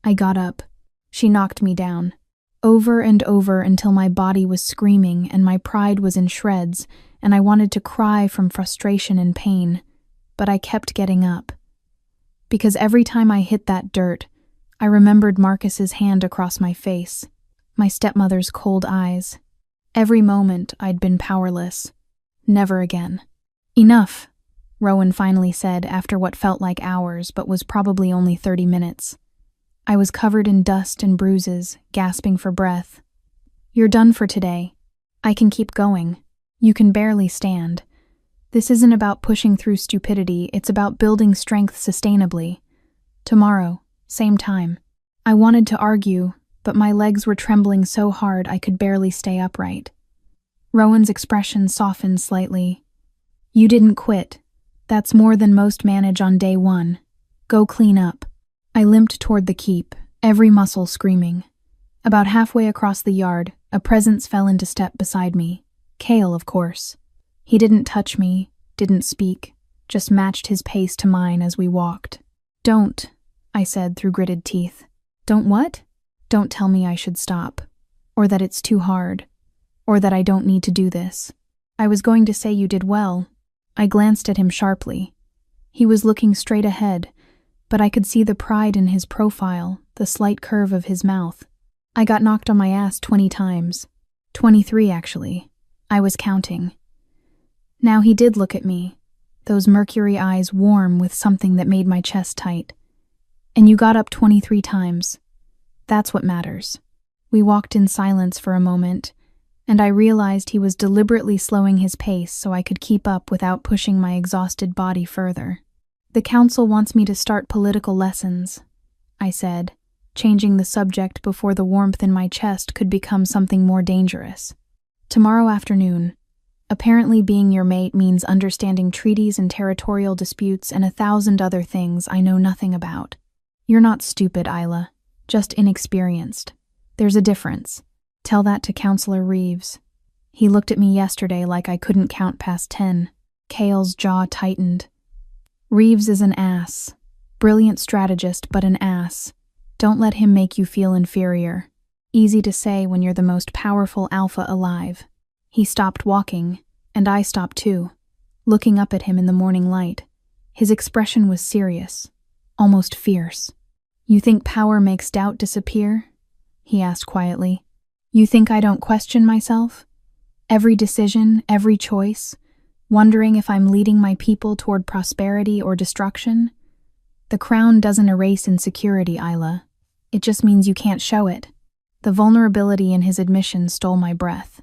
Speaker 1: I got up. She knocked me down. Over and over until my body was screaming and my pride was in shreds, and I wanted to cry from frustration and pain, but I kept getting up. Because every time I hit that dirt, I remembered Marcus's hand across my face, my stepmother's cold eyes. Every moment I'd been powerless. Never again. Enough, Rowan finally said after what felt like hours but was probably only 30 minutes. I was covered in dust and bruises, gasping for breath. You're done for today. I can keep going. You can barely stand. This isn't about pushing through stupidity, it's about building strength sustainably. Tomorrow, same time. I wanted to argue, but my legs were trembling so hard I could barely stay upright. Rowan's expression softened slightly. You didn't quit. That's more than most manage on day one. Go clean up. I limped toward the keep, every muscle screaming. About halfway across the yard, a presence fell into step beside me. Kale, of course. He didn't touch me, didn't speak, just matched his pace to mine as we walked. Don't, I said through gritted teeth. Don't what? Don't tell me I should stop, or that it's too hard, or that I don't need to do this. I was going to say you did well. I glanced at him sharply. He was looking straight ahead, but I could see the pride in his profile, the slight curve of his mouth. I got knocked on my ass 20 times. 23, actually. I was counting. Now he did look at me, those mercury eyes warm with something that made my chest tight. And you got up 23 times. That's what matters. We walked in silence for a moment, and I realized he was deliberately slowing his pace so I could keep up without pushing my exhausted body further. The council wants me to start political lessons, I said, changing the subject before the warmth in my chest could become something more dangerous. Tomorrow afternoon. Apparently being your mate means understanding treaties and territorial disputes and 1,000 other things I know nothing about. You're not stupid, Isla, just inexperienced. There's a difference. Tell that to Counselor Reeves. He looked at me yesterday like I couldn't count past 10. Kale's jaw tightened. Reeves is an ass. Brilliant strategist, but an ass. Don't let him make you feel inferior. Easy to say when you're the most powerful alpha alive. He stopped walking, and I stopped too, looking up at him in the morning light. His expression was serious, almost fierce. You think power makes doubt disappear? He asked quietly. You think I don't question myself? Every decision, every choice, wondering if I'm leading my people toward prosperity or destruction? The crown doesn't erase insecurity, Isla. It just means you can't show it. The vulnerability in his admission stole my breath.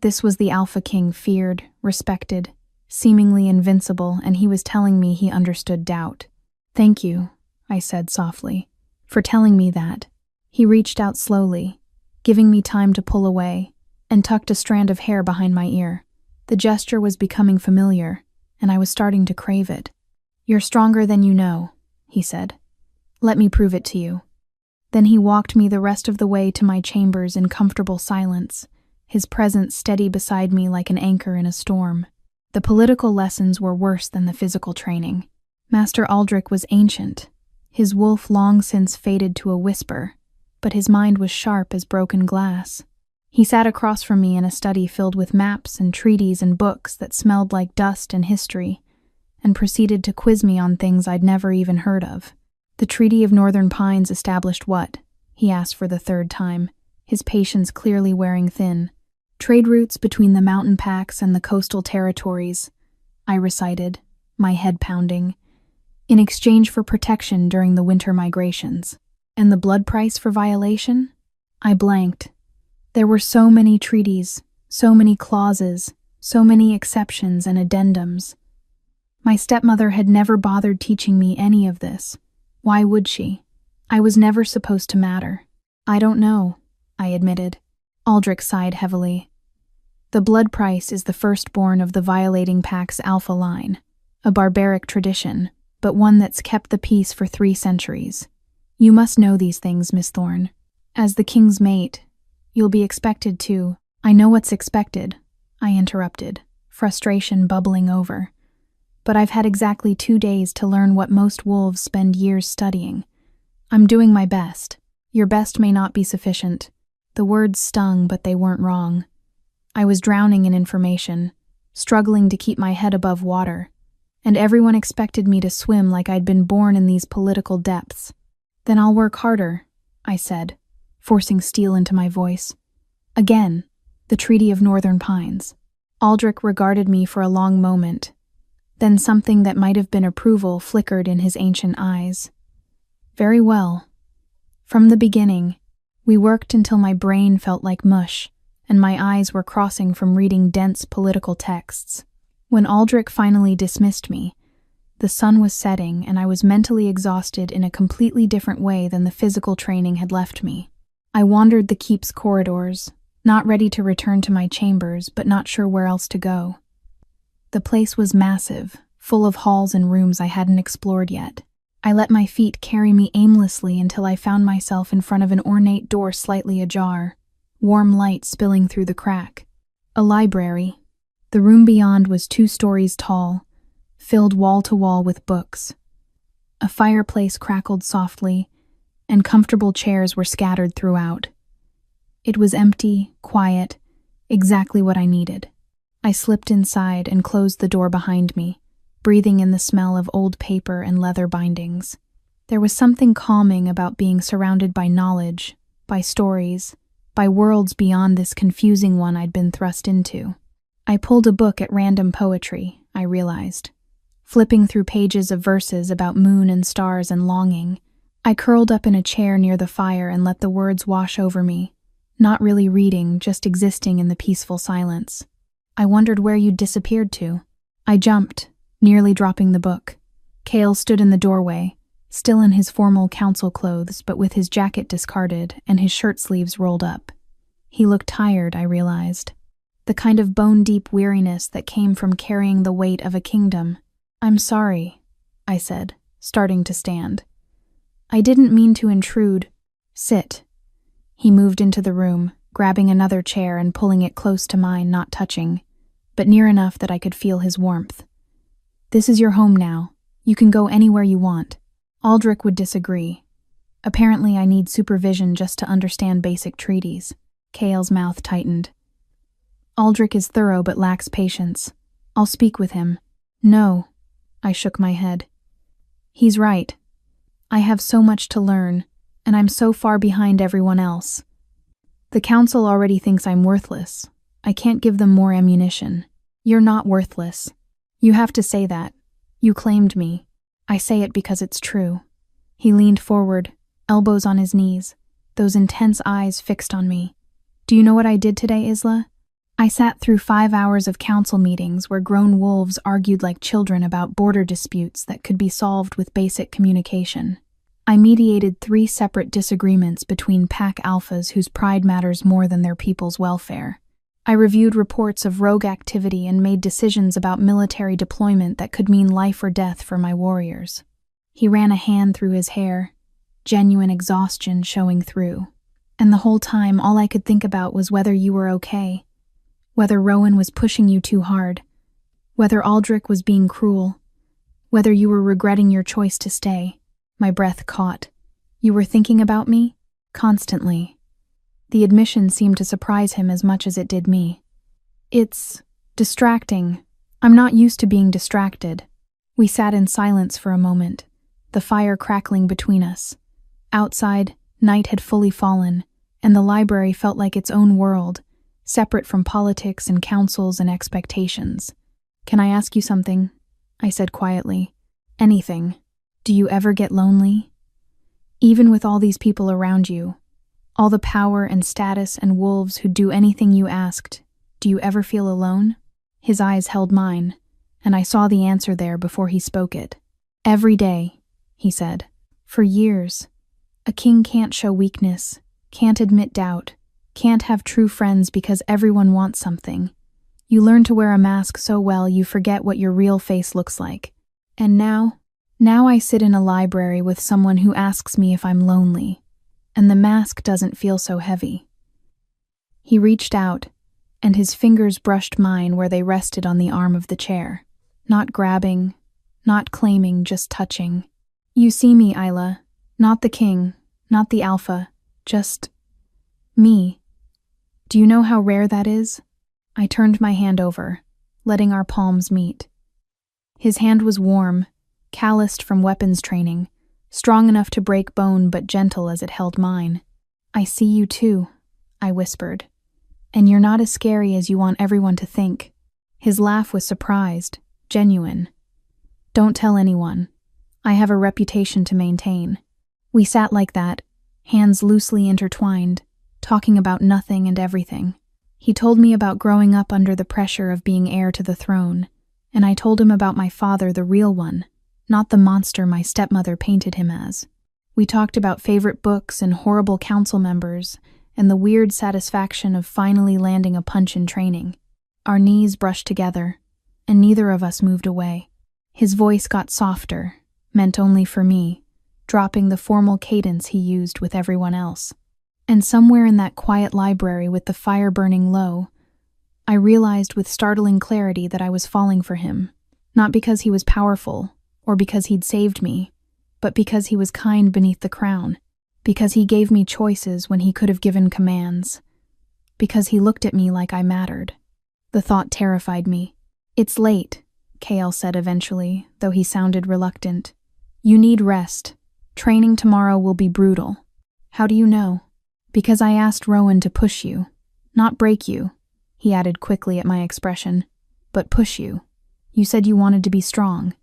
Speaker 1: This was the Alpha King feared, respected, seemingly invincible, and he was telling me he understood doubt. Thank you, I said softly, for telling me that. He reached out slowly, giving me time to pull away, and tucked a strand of hair behind my ear. The gesture was becoming familiar, and I was starting to crave it. You're stronger than you know, he said. Let me prove it to you. Then he walked me the rest of the way to my chambers in comfortable silence, his presence steady beside me like an anchor in a storm. The political lessons were worse than the physical training. Master Aldrich was ancient, his wolf long since faded to a whisper, but his mind was sharp as broken glass. He sat across from me in a study filled with maps and treaties and books that smelled like dust and history, and proceeded to quiz me on things I'd never even heard of. The Treaty of Northern Pines established what? He asked for the third time, his patience clearly wearing thin. Trade routes between the mountain packs and the coastal territories, I recited, my head pounding, in exchange for protection during the winter migrations. And the blood price for violation? I blanked. There were so many treaties, so many clauses, so many exceptions and addendums. My stepmother had never bothered teaching me any of this. Why would she? I was never supposed to matter. I don't know, I admitted. Aldrich sighed heavily. The blood price is the firstborn of the violating pack's alpha line, a barbaric tradition, but one that's kept the peace for 3 centuries. You must know these things, Miss Thorne. As the king's mate, you'll be expected to— I know what's expected, I interrupted, frustration bubbling over. But I've had exactly 2 days to learn what most wolves spend years studying. I'm doing my best. Your best may not be sufficient. The words stung, but they weren't wrong. I was drowning in information, struggling to keep my head above water, and everyone expected me to swim like I'd been born in these political depths. Then I'll work harder, I said, forcing steel into my voice. Again, the Treaty of Northern Pines. Aldrich regarded me for a long moment. Then something that might have been approval flickered in his ancient eyes. Very well. From the beginning, we worked until my brain felt like mush, and my eyes were crossing from reading dense political texts. When Aldrich finally dismissed me, the sun was setting and I was mentally exhausted in a completely different way than the physical training had left me. I wandered the keep's corridors, not ready to return to my chambers, but not sure where else to go. The place was massive, full of halls and rooms I hadn't explored yet. I let my feet carry me aimlessly until I found myself in front of an ornate door slightly ajar, warm light spilling through the crack. A library. The room beyond was 2 stories tall, filled wall to wall with books. A fireplace crackled softly, and comfortable chairs were scattered throughout. It was empty, quiet, exactly what I needed. I slipped inside and closed the door behind me, breathing in the smell of old paper and leather bindings. There was something calming about being surrounded by knowledge, by stories, by worlds beyond this confusing one I'd been thrust into. I pulled a book at random poetry, I realized. Flipping through pages of verses about moon and stars and longing, I curled up in a chair near the fire and let the words wash over me, not really reading, just existing in the peaceful silence. I wondered where you'd disappeared to. I jumped, nearly dropping the book. Cale stood in the doorway, still in his formal council clothes but with his jacket discarded and his shirt sleeves rolled up. He looked tired, I realized. The kind of bone-deep weariness that came from carrying the weight of a kingdom. "I'm sorry," I said, starting to stand. "I didn't mean to intrude. Sit." He moved into the room, grabbing another chair and pulling it close to mine, not touching, but near enough that I could feel his warmth. "This is your home now. You can go anywhere you want." Aldrich would disagree. Apparently I need supervision just to understand basic treaties. Cale's mouth tightened. "Aldrich is thorough but lacks patience. I'll speak with him." "No." I shook my head. "He's right. I have so much to learn, and I'm so far behind everyone else. The council already thinks I'm worthless. I can't give them more ammunition." "You're not worthless. You have to say that. You claimed me. I say it because it's true." He leaned forward, elbows on his knees, those intense eyes fixed on me. "Do you know what I did today, Isla? I sat through 5 hours of council meetings where grown wolves argued like children about border disputes that could be solved with basic communication. I mediated 3 separate disagreements between pack alphas whose pride matters more than their people's welfare. I reviewed reports of rogue activity and made decisions about military deployment that could mean life or death for my warriors. He ran a hand through his hair, genuine exhaustion showing through. And the whole time, all I could think about was whether you were okay, whether Rowan was pushing you too hard, whether Aldrich was being cruel, whether you were regretting your choice to stay. My breath caught. "You were thinking about me?" "Constantly." The admission seemed to surprise him as much as it did me. "It's distracting. I'm not used to being distracted." We sat in silence for a moment, the fire crackling between us. Outside, night had fully fallen, and the library felt like its own world, separate from politics and councils and expectations. "Can I ask you something?" I said quietly. "Anything. Do you ever get lonely? Even with all these people around you, all the power and status and wolves who'd do anything you asked, do you ever feel alone?" His eyes held mine, and I saw the answer there before he spoke it. "Every day," he said. "For years. A king can't show weakness, can't admit doubt, can't have true friends because everyone wants something. You learn to wear a mask so well you forget what your real face looks like. And now I sit in a library with someone who asks me if I'm lonely, and the mask doesn't feel so heavy." He reached out, and his fingers brushed mine where they rested on the arm of the chair. Not grabbing, not claiming, just touching. "You see me, Isla. Not the king, not the alpha, just me. Do you know how rare that is?" I turned my hand over, letting our palms meet. His hand was warm, calloused from weapons training, strong enough to break bone but gentle as it held mine. "I see you too," I whispered. "And you're not as scary as you want everyone to think." His laugh was surprised, genuine. "Don't tell anyone. I have a reputation to maintain." We sat like that, hands loosely intertwined, talking about nothing and everything. He told me about growing up under the pressure of being heir to the throne, and I told him about my father, the real one, not the monster my stepmother painted him as. We talked about favorite books and horrible council members, and the weird satisfaction of finally landing a punch in training. Our knees brushed together, and neither of us moved away. His voice got softer, meant only for me, dropping the formal cadence he used with everyone else. And somewhere in that quiet library with the fire burning low, I realized with startling clarity that I was falling for him, not because he was powerful or because he'd saved me, but because he was kind beneath the crown, because he gave me choices when he could have given commands, because he looked at me like I mattered. The thought terrified me. "It's late," Kale said eventually, though he sounded reluctant. "You need rest. Training tomorrow will be brutal." "How do you know?" "Because I asked Rowan to push you. Not break you," he added quickly at my expression, "but push you. You said you wanted to be strong."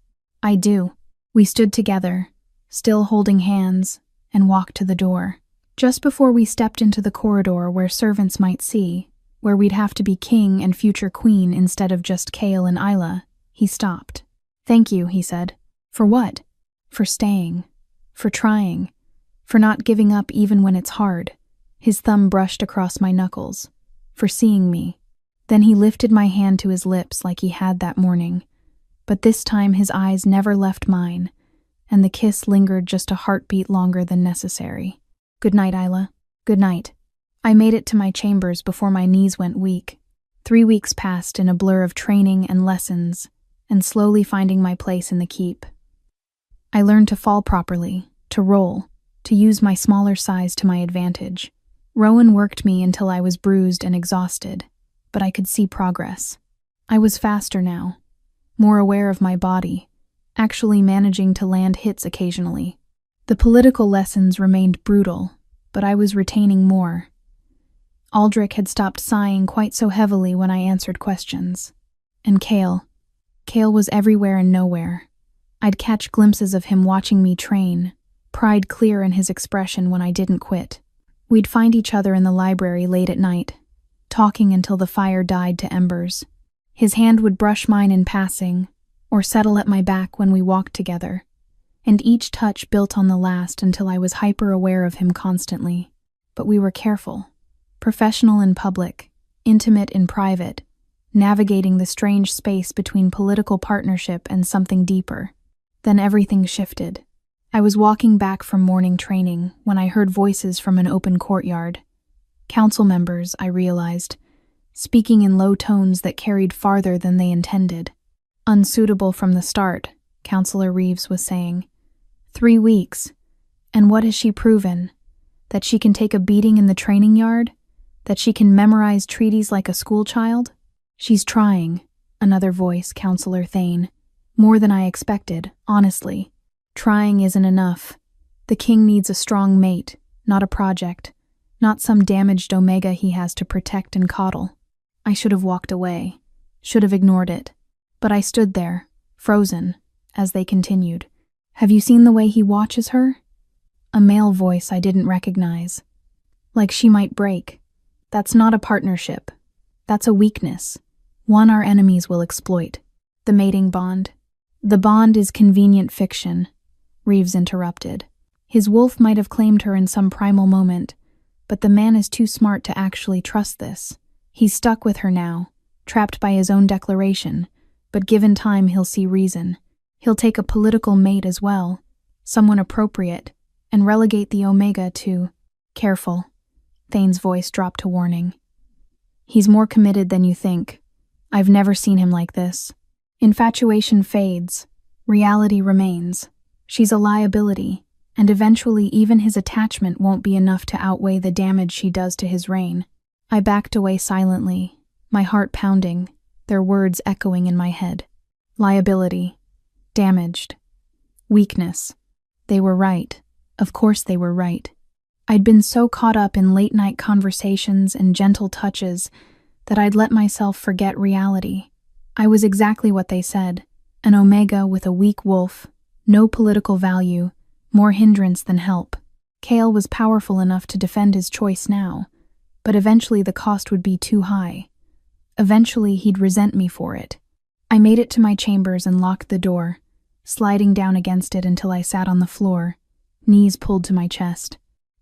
Speaker 1: "I do." We stood together, still holding hands, and walked to the door. Just before we stepped into the corridor where servants might see, where we'd have to be king and future queen instead of just Kale and Isla, he stopped. "Thank you," he said. "For what?" "For staying. For trying. For not giving up even when it's hard." His thumb brushed across my knuckles. "For seeing me." Then he lifted my hand to his lips like he had that morning. But this time his eyes never left mine, and the kiss lingered just a heartbeat longer than necessary. "Good night, Isla. Good night." I made it to my chambers before my knees went weak. 3 weeks passed in a blur of training and lessons, and slowly finding my place in the keep. I learned to fall properly, to roll, to use my smaller size to my advantage. Rowan worked me until I was bruised and exhausted, but I could see progress. I was faster now, more aware of my body, actually managing to land hits occasionally. The political lessons remained brutal, but I was retaining more. Aldrich had stopped sighing quite so heavily when I answered questions. And Kale was everywhere and nowhere. I'd catch glimpses of him watching me train, pride clear in his expression when I didn't quit. We'd find each other in the library late at night, talking until the fire died to embers. His hand would brush mine in passing, or settle at my back when we walked together, and each touch built on the last until I was hyper-aware of him constantly. But we were careful, professional in public, intimate in private, navigating the strange space between political partnership and something deeper. Then everything shifted. I was walking back from morning training when I heard voices from an open courtyard. Council members, I realized, speaking in low tones that carried farther than they intended. "Unsuitable from the start," Councillor Reeves was saying. 3 weeks. And what has she proven? That she can take a beating in the training yard? That she can memorize treaties like a schoolchild? "She's trying," another voice, Councillor Thane. "More than I expected, honestly. Trying isn't enough. The king needs a strong mate, not a project, not some damaged Omega he has to protect and coddle." I should have walked away, should have ignored it. But I stood there, frozen, as they continued. "Have you seen the way he watches her?" A male voice I didn't recognize. "Like she might break. That's not a partnership. That's a weakness. One our enemies will exploit. The mating bond." "The bond is convenient fiction," Reeves interrupted. "His wolf might have claimed her in some primal moment, but the man is too smart to actually trust this. He's stuck with her now, trapped by his own declaration, but given time he'll see reason. He'll take a political mate as well, someone appropriate, and relegate the Omega to—" "Careful," Thane's voice dropped to warning. "He's more committed than you think. I've never seen him like this. Infatuation fades, reality remains. She's a liability, and eventually even his attachment won't be enough to outweigh the damage she does to his reign." I backed away silently, my heart pounding, their words echoing in my head. Liability. Damaged. Weakness. They were right. Of course they were right. I'd been so caught up in late-night conversations and gentle touches that I'd let myself forget reality. I was exactly what they said, an Omega with a weak wolf, no political value, more hindrance than help. Kale was powerful enough to defend his choice now, but eventually the cost would be too high. Eventually he'd resent me for it. I made it to my chambers and locked the door, sliding down against it until I sat on the floor, knees pulled to my chest.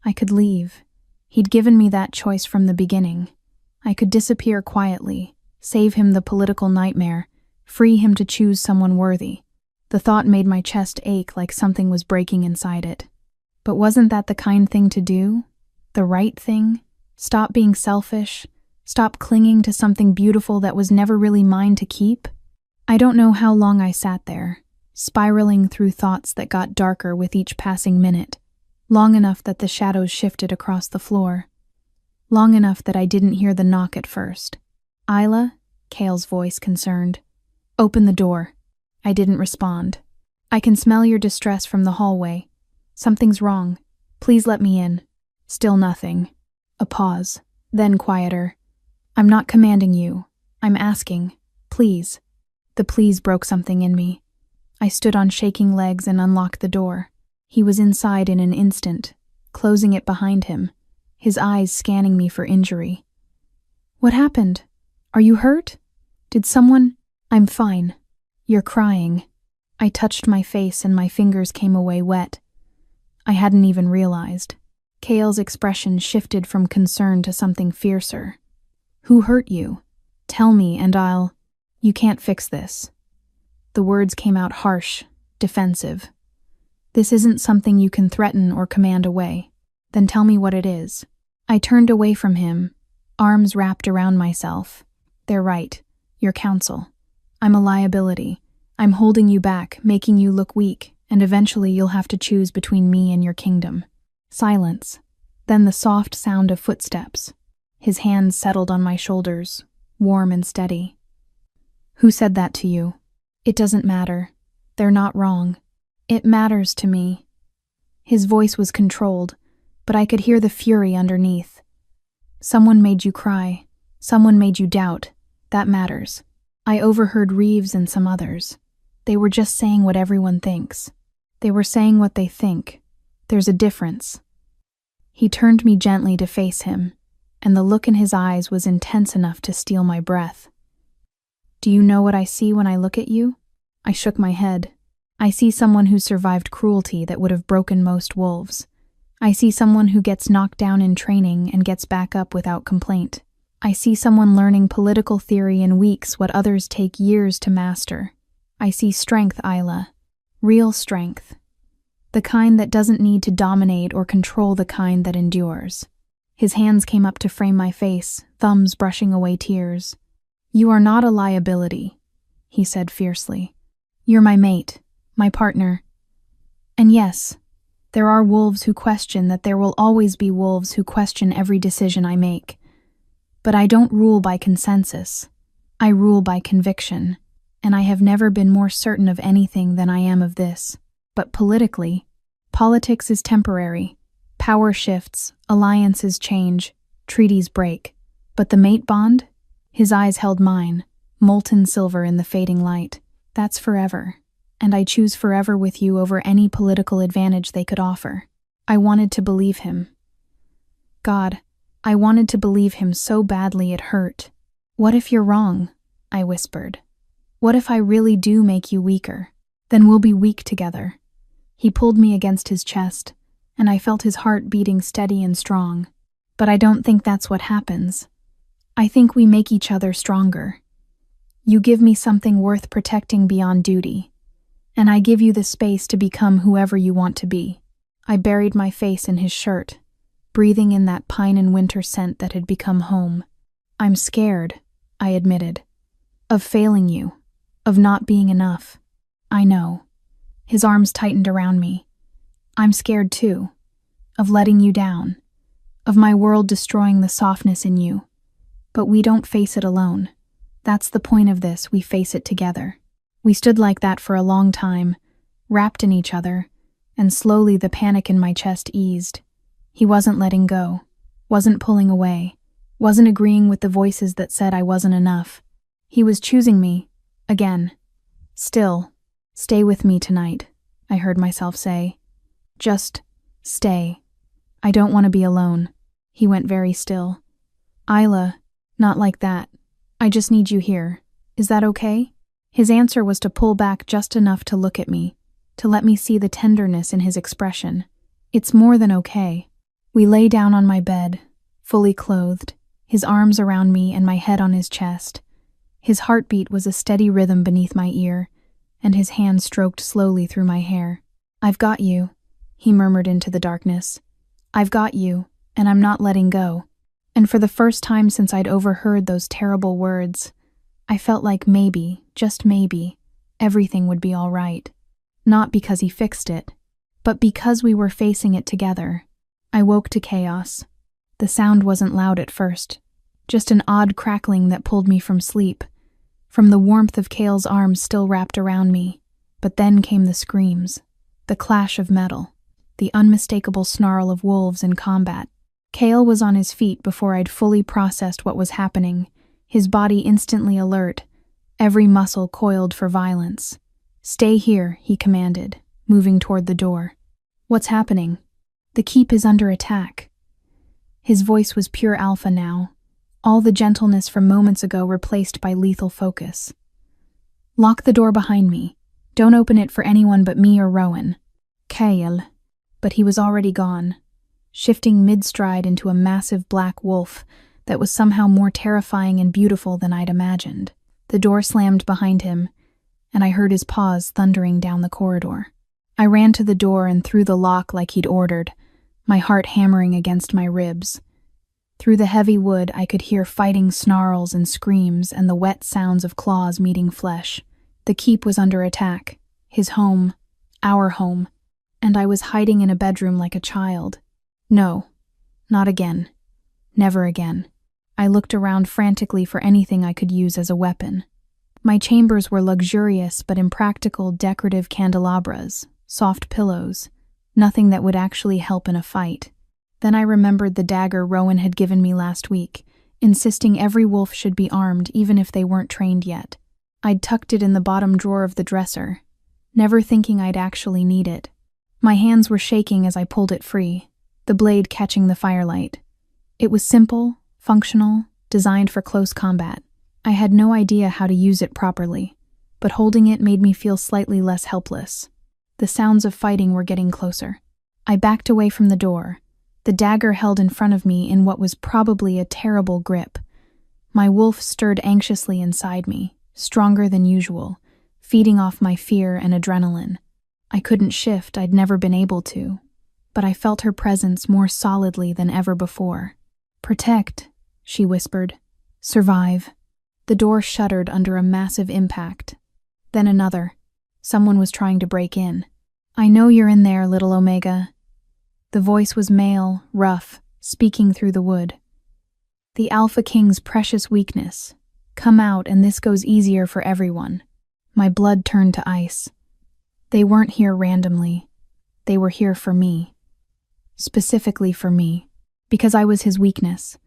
Speaker 1: I could leave. He'd given me that choice from the beginning. I could disappear quietly, save him the political nightmare, free him to choose someone worthy. The thought made my chest ache like something was breaking inside it. But wasn't that the kind thing to do? The right thing? Stop being selfish? Stop clinging to something beautiful that was never really mine to keep? I don't know how long I sat there, spiraling through thoughts that got darker with each passing minute, long enough that the shadows shifted across the floor, long enough that I didn't hear the knock at first. "Isla?" Kale's voice concerned. "Open the door." I didn't respond. "I can smell your distress from the hallway. Something's wrong. Please let me in." Still nothing. A pause, then quieter. "I'm not commanding you. I'm asking. Please." The please broke something in me. I stood on shaking legs and unlocked the door. He was inside in an instant, closing it behind him, his eyes scanning me for injury. "What happened? Are you hurt? Did someone—" "I'm fine. You're crying." I touched my face and my fingers came away wet. I hadn't even realized. Kale's expression shifted from concern to something fiercer. "Who hurt you? Tell me and I'll—" "You can't fix this." The words came out harsh, defensive. "This isn't something you can threaten or command away. Then tell me what it is." I turned away from him, arms wrapped around myself. "They're right. Your counsel. I'm a liability. I'm holding you back, making you look weak, and eventually you'll have to choose between me and your kingdom." Silence. Then the soft sound of footsteps. His hands settled on my shoulders, warm and steady. "Who said that to you?" "It doesn't matter. They're not wrong. It matters to me." His voice was controlled, but I could hear the fury underneath. "Someone made you cry. Someone made you doubt. That matters. I overheard Reeves and some others. They were just saying what everyone thinks. They were saying what they think. There's a difference." He turned me gently to face him, and the look in his eyes was intense enough to steal my breath. "Do you know what I see when I look at you?" I shook my head. "I see someone who survived cruelty that would have broken most wolves. I see someone who gets knocked down in training and gets back up without complaint. I see someone learning political theory in weeks what others take years to master. I see strength, Isla. Real strength. The kind that doesn't need to dominate or control, the kind that endures." His hands came up to frame my face, thumbs brushing away tears. "You are not a liability," he said fiercely. "You're my mate, my partner. And yes, there are wolves who question that there will always be wolves who question every decision I make. But I don't rule by consensus. I rule by conviction, and I have never been more certain of anything than I am of this. But politically, politics is temporary. Power shifts, alliances change, treaties break. But the mate bond? His eyes held mine, molten silver in the fading light. That's forever, and I choose forever with you over any political advantage they could offer." I wanted to believe him. God, I wanted to believe him so badly it hurt. "What if you're wrong?" I whispered. "What if I really do make you weaker? Then we'll be weak together." He pulled me against his chest, and I felt his heart beating steady and strong. "But I don't think that's what happens. I think we make each other stronger. You give me something worth protecting beyond duty, and I give you the space to become whoever you want to be." I buried my face in his shirt, breathing in that pine and winter scent that had become home. "I'm scared," I admitted, "of failing you, of not being enough." "I know." His arms tightened around me. "I'm scared too, of letting you down, of my world destroying the softness in you. But we don't face it alone. That's the point of this, we face it together." We stood like that for a long time, wrapped in each other, and slowly the panic in my chest eased. He wasn't letting go, wasn't pulling away, wasn't agreeing with the voices that said I wasn't enough. He was choosing me, again. "Still, stay with me tonight," I heard myself say. "Just stay. I don't want to be alone." He went very still. "Isla, not like that. I just need you here. Is that okay?" His answer was to pull back just enough to look at me, to let me see the tenderness in his expression. "It's more than okay." We lay down on my bed, fully clothed, his arms around me and my head on his chest. His heartbeat was a steady rhythm beneath my ear, and his hand stroked slowly through my hair. "I've got you," he murmured into the darkness. "I've got you, and I'm not letting go." And for the first time since I'd overheard those terrible words, I felt like maybe, just maybe, everything would be all right. Not because he fixed it, but because we were facing it together. I woke to chaos. The sound wasn't loud at first, just an odd crackling that pulled me from sleep, from the warmth of Kale's arms still wrapped around me. But then came the screams, the clash of metal, the unmistakable snarl of wolves in combat. Kale was on his feet before I'd fully processed what was happening, his body instantly alert, every muscle coiled for violence. "Stay here," he commanded, moving toward the door. "What's happening?" "The keep is under attack." His voice was pure alpha now, all the gentleness from moments ago replaced by lethal focus. "Lock the door behind me. Don't open it for anyone but me or Rowan." Kale. But he was already gone, shifting mid-stride into a massive black wolf that was somehow more terrifying and beautiful than I'd imagined. The door slammed behind him, and I heard his paws thundering down the corridor. I ran to the door and threw the lock like he'd ordered, my heart hammering against my ribs. Through the heavy wood, I could hear fighting snarls and screams and the wet sounds of claws meeting flesh. The keep was under attack, his home, our home, and I was hiding in a bedroom like a child. No, not again. Never again. I looked around frantically for anything I could use as a weapon. My chambers were luxurious but impractical decorative candelabras, soft pillows, nothing that would actually help in a fight. Then I remembered the dagger Rowan had given me last week, insisting every wolf should be armed even if they weren't trained yet. I'd tucked it in the bottom drawer of the dresser, never thinking I'd actually need it. My hands were shaking as I pulled it free, the blade catching the firelight. It was simple, functional, designed for close combat. I had no idea how to use it properly, but holding it made me feel slightly less helpless. The sounds of fighting were getting closer. I backed away from the door, the dagger held in front of me in what was probably a terrible grip. My wolf stirred anxiously inside me, stronger than usual, feeding off my fear and adrenaline. I couldn't shift, I'd never been able to, but I felt her presence more solidly than ever before. "Protect," she whispered. "Survive." The door shuddered under a massive impact. Then another. Someone was trying to break in. "I know you're in there, little Omega." The voice was male, rough, speaking through the wood. "The Alpha King's precious weakness. Come out and this goes easier for everyone." My blood turned to ice. They weren't here randomly. They were here for me. Specifically for me, because I was his weakness,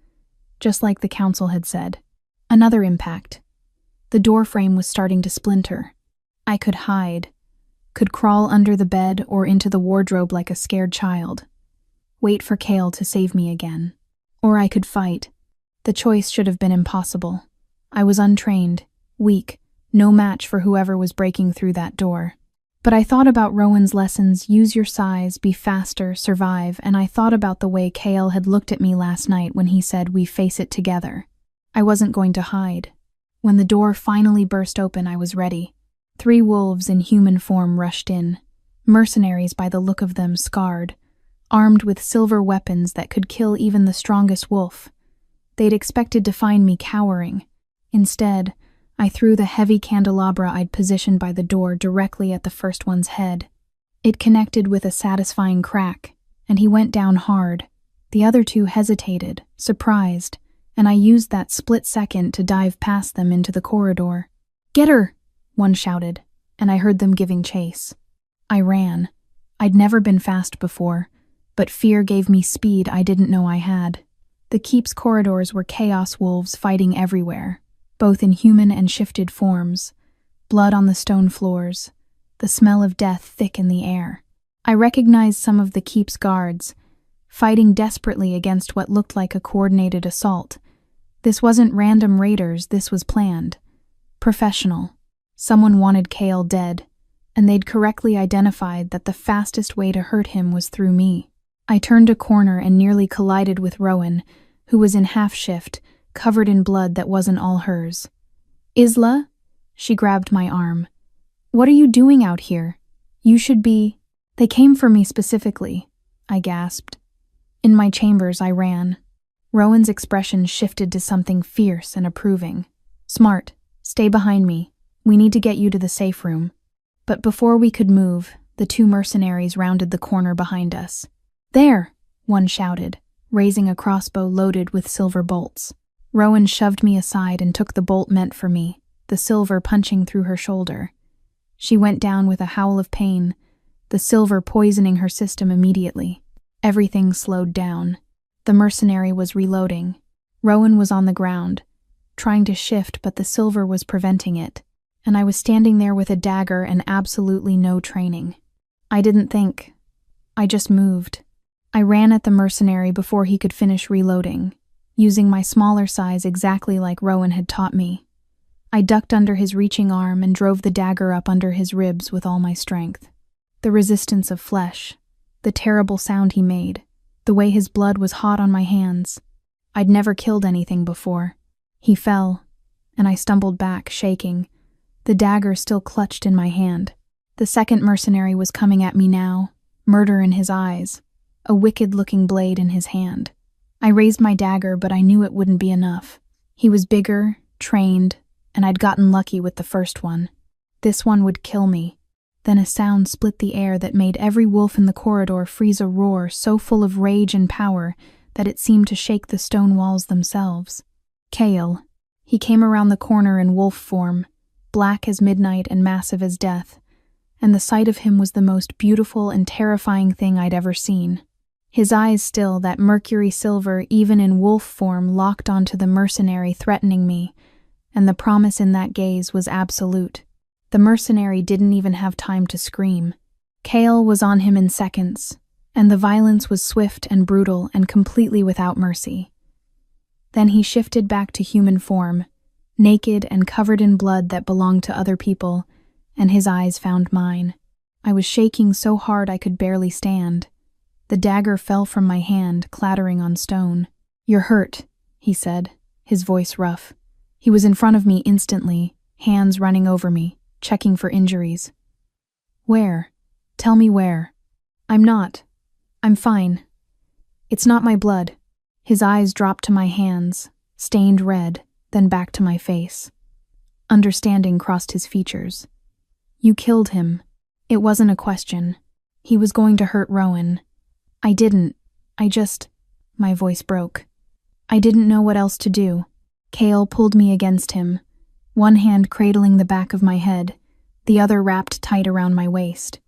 Speaker 1: just like the council had said. Another impact. The doorframe was starting to splinter. I could hide, could crawl under the bed or into the wardrobe like a scared child. Wait for Kale to save me again. Or I could fight. The choice should have been impossible. I was untrained, weak, no match for whoever was breaking through that door. But I thought about Rowan's lessons, use your size, be faster, survive, and I thought about the way Kale had looked at me last night when he said we face it together. I wasn't going to hide. When the door finally burst open, I was ready. 3 wolves in human form rushed in, mercenaries by the look of them, scarred, armed with silver weapons that could kill even the strongest wolf. They'd expected to find me cowering. Instead, I threw the heavy candelabra I'd positioned by the door directly at the first one's head. It connected with a satisfying crack, and he went down hard. The other 2 hesitated, surprised, and I used that split second to dive past them into the corridor. "Get her!" one shouted, and I heard them giving chase. I ran. I'd never been fast before, but fear gave me speed I didn't know I had. The keep's corridors were chaos wolves fighting everywhere, both in human and shifted forms, blood on the stone floors, the smell of death thick in the air. I recognized some of the keep's guards, fighting desperately against what looked like a coordinated assault. This wasn't random raiders, this was planned. Professional. Someone wanted Kale dead, and they'd correctly identified that the fastest way to hurt him was through me. I turned a corner and nearly collided with Rowan, who was in half shift, covered in blood that wasn't all hers. "Isla?" She grabbed my arm. "What are you doing out here? You should be—" "They came for me specifically," I gasped. In my chambers, I ran. Rowan's expression shifted to something fierce and approving. "Smart. Stay behind me. We need to get you to the safe room." But before we could move, the two mercenaries rounded the corner behind us. "There!" one shouted, raising a crossbow loaded with silver bolts. Rowan shoved me aside and took the bolt meant for me, the silver punching through her shoulder. She went down with a howl of pain, the silver poisoning her system immediately. Everything slowed down. The mercenary was reloading. Rowan was on the ground, trying to shift, but the silver was preventing it, and I was standing there with a dagger and absolutely no training. I didn't think. I just moved. I ran at the mercenary before he could finish reloading, using my smaller size exactly like Rowan had taught me. I ducked under his reaching arm and drove the dagger up under his ribs with all my strength. The resistance of flesh, the terrible sound he made, the way his blood was hot on my hands. I'd never killed anything before. He fell, and I stumbled back, shaking, the dagger still clutched in my hand. The second mercenary was coming at me now, murder in his eyes, a wicked-looking blade in his hand. I raised my dagger, but I knew it wouldn't be enough. He was bigger, trained, and I'd gotten lucky with the first one. This one would kill me. Then a sound split the air that made every wolf in the corridor freeze a roar so full of rage and power that it seemed to shake the stone walls themselves. Kale. He came around the corner in wolf form, black as midnight and massive as death, and the sight of him was the most beautiful and terrifying thing I'd ever seen. His eyes still, that mercury silver even in wolf form, locked onto the mercenary threatening me, and the promise in that gaze was absolute. The mercenary didn't even have time to scream. Kale was on him in seconds, and the violence was swift and brutal and completely without mercy. Then he shifted back to human form, naked and covered in blood that belonged to other people, and his eyes found mine. I was shaking so hard I could barely stand. The dagger fell from my hand, clattering on stone. "You're hurt," he said, his voice rough. He was in front of me instantly, hands running over me, checking for injuries. "Where? Tell me where." I'm fine. It's not my blood." His eyes dropped to my hands, stained red, then back to my face. Understanding crossed his features. "You killed him." It wasn't a question. He was going to hurt Rowan. I didn't. My voice broke. I didn't know what else to do. Kale pulled me against him, one hand cradling the back of my head, the other wrapped tight around my waist.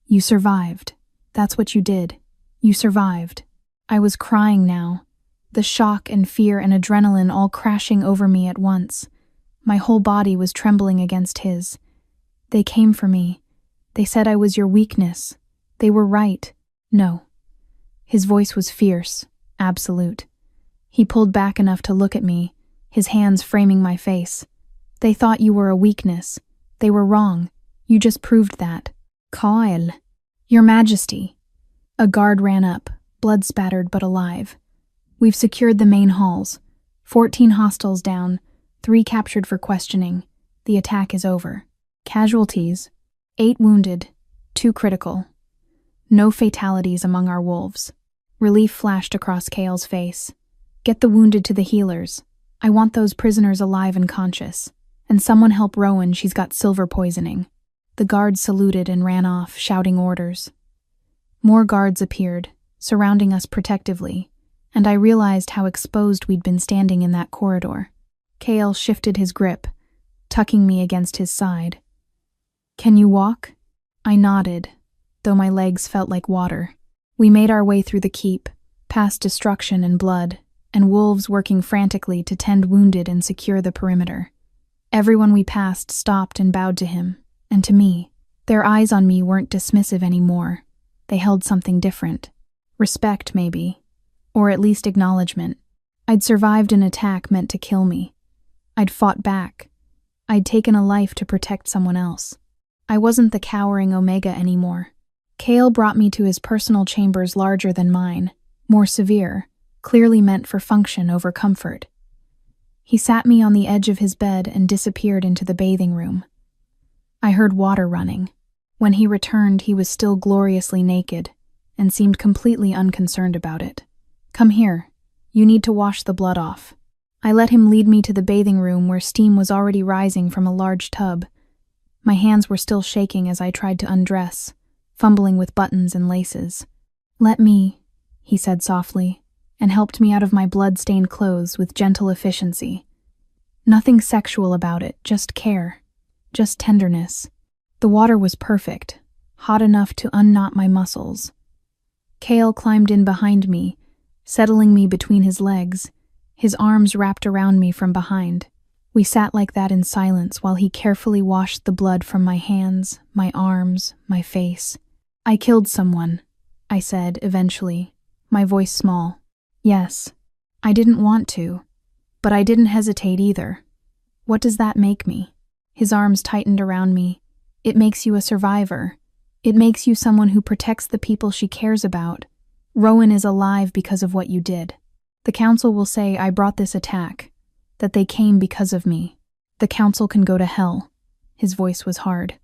Speaker 1: "You survived. That's what you did. You survived." I was crying now, the shock and fear and adrenaline all crashing over me at once. My whole body was trembling against his. "They came for me. They said I was your weakness. They were right." "No." His voice was fierce, absolute. He pulled back enough to look at me, his hands framing my face. "They thought you were a weakness. They were wrong. You just proved that." "Kyle." "Your Majesty." A guard ran up, blood-spattered but alive. "We've secured the main halls. 14 hostiles down, 3 captured for questioning. The attack is over." "Casualties?" 8 wounded, 2 critical. No fatalities among our wolves. Relief flashed across Kale's face. "Get the wounded to the healers. I want those prisoners alive and conscious. And someone help Rowan, she's got silver poisoning." The guards saluted and ran off, shouting orders. More guards appeared, surrounding us protectively, and I realized how exposed we'd been standing in that corridor. Kale shifted his grip, tucking me against his side. "Can you walk?" I nodded, though my legs felt like water. We made our way through the keep, past destruction and blood, and wolves working frantically to tend wounded and secure the perimeter. Everyone we passed stopped and bowed to him, and to me. Their eyes on me weren't dismissive anymore. They held something different. Respect, maybe. Or at least acknowledgement. I'd survived an attack meant to kill me. I'd fought back. I'd taken a life to protect someone else. I wasn't the cowering Omega anymore. Kale brought me to his personal chambers larger than mine, more severe, clearly meant for function over comfort. He sat me on the edge of his bed and disappeared into the bathing room. I heard water running. When he returned, he was still gloriously naked and seemed completely unconcerned about it. "Come here. You need to wash the blood off." I let him lead me to the bathing room where steam was already rising from a large tub. My hands were still shaking as I tried to undress, fumbling with buttons and laces. "Let me," he said softly, and helped me out of my blood-stained clothes with gentle efficiency. Nothing sexual about it, just care, just tenderness. The water was perfect, hot enough to unknot my muscles. Cale climbed in behind me, settling me between his legs, his arms wrapped around me from behind. We sat like that in silence while he carefully washed the blood from my hands, my arms, my face. "I killed someone," I said eventually, my voice small. "Yes, I didn't want to, but I didn't hesitate either. What does that make me?" His arms tightened around me. "It makes you a survivor. It makes you someone who protects the people she cares about. Rowan is alive because of what you did. The council will say I brought this attack, that they came because of me. The council can go to hell." His voice was hard.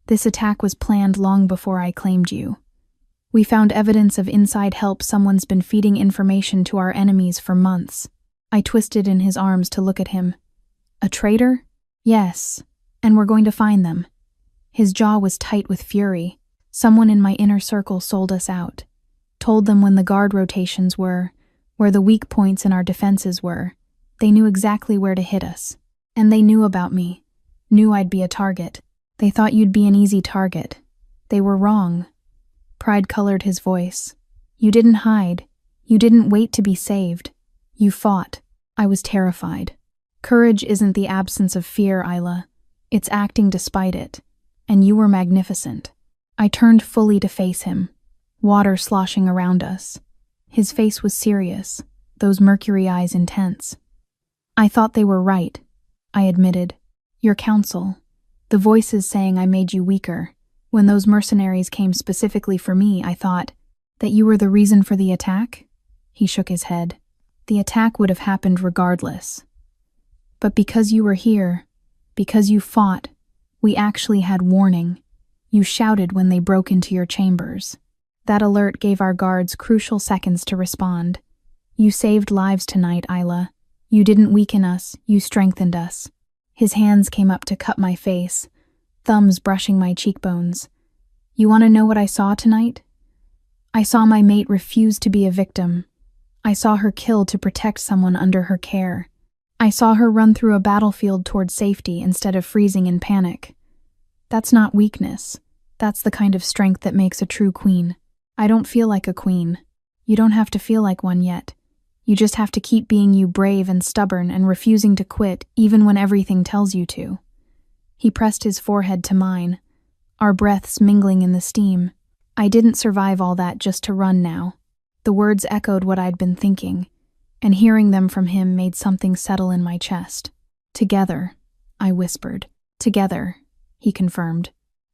Speaker 1: "This attack was planned long before I claimed you. We found evidence of inside help. Someone's been feeding information to our enemies for months." I twisted in his arms to look at him. "A traitor?" "Yes, and we're going to find them." His jaw was tight with fury. "Someone in my inner circle sold us out. Told them when the guard rotations were, where the weak points in our defenses were. They knew exactly where to hit us. And they knew about me. Knew I'd be a target. They thought you'd be an easy target. They were wrong." Pride colored his voice. "You didn't hide. You didn't wait to be saved. You fought." I was terrified. Courage isn't the absence of fear, Isla. It's acting despite it. And you were magnificent. I turned fully to face him, water sloshing around us. His face was serious, those mercury eyes intense. "I thought they were right," I admitted. "Your counsel. The voices saying I made you weaker. When those mercenaries came specifically for me, I thought that you were the reason for the attack?" He shook his head. "The attack would have happened regardless. But because you were here, because you fought, we actually had warning. You shouted when they broke into your chambers. That alert gave our guards crucial seconds to respond. You saved lives tonight, Isla. You didn't weaken us, you strengthened us." His hands came up to cup my face, thumbs brushing my cheekbones. "You want to know what I saw tonight? I saw my mate refuse to be a victim. I saw her kill to protect someone under her care. I saw her run through a battlefield toward safety instead of freezing in panic. That's not weakness. That's the kind of strength that makes a true queen. I don't feel like a queen. You don't have to feel like one yet. You just have to keep being you, brave and stubborn and refusing to quit even when everything tells you to." He pressed his forehead to mine, our breaths mingling in the steam. I didn't survive all that just to run now. The words echoed what I'd been thinking, and hearing them from him made something settle in my chest. "Together," I whispered. "Together," he confirmed.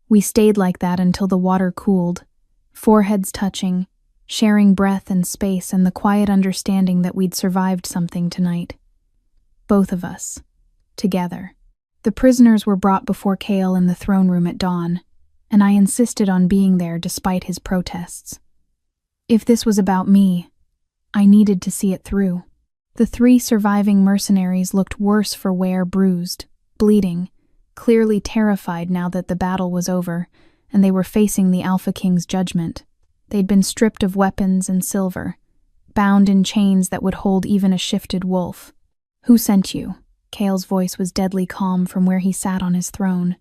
Speaker 1: We stayed like that until the water cooled, foreheads touching, sharing breath and space and the quiet understanding that we'd survived something tonight. Both of us. Together. The prisoners were brought before Cale in the throne room at dawn, and I insisted on being there despite his protests. If this was about me, I needed to see it through. The 3 surviving mercenaries looked worse for wear, bruised, bleeding, clearly terrified now that the battle was over and they were facing the Alpha King's judgment. They'd been stripped of weapons and silver, bound in chains that would hold even a shifted wolf. "Who sent you?" Cale's voice was deadly calm from where he sat on his throne,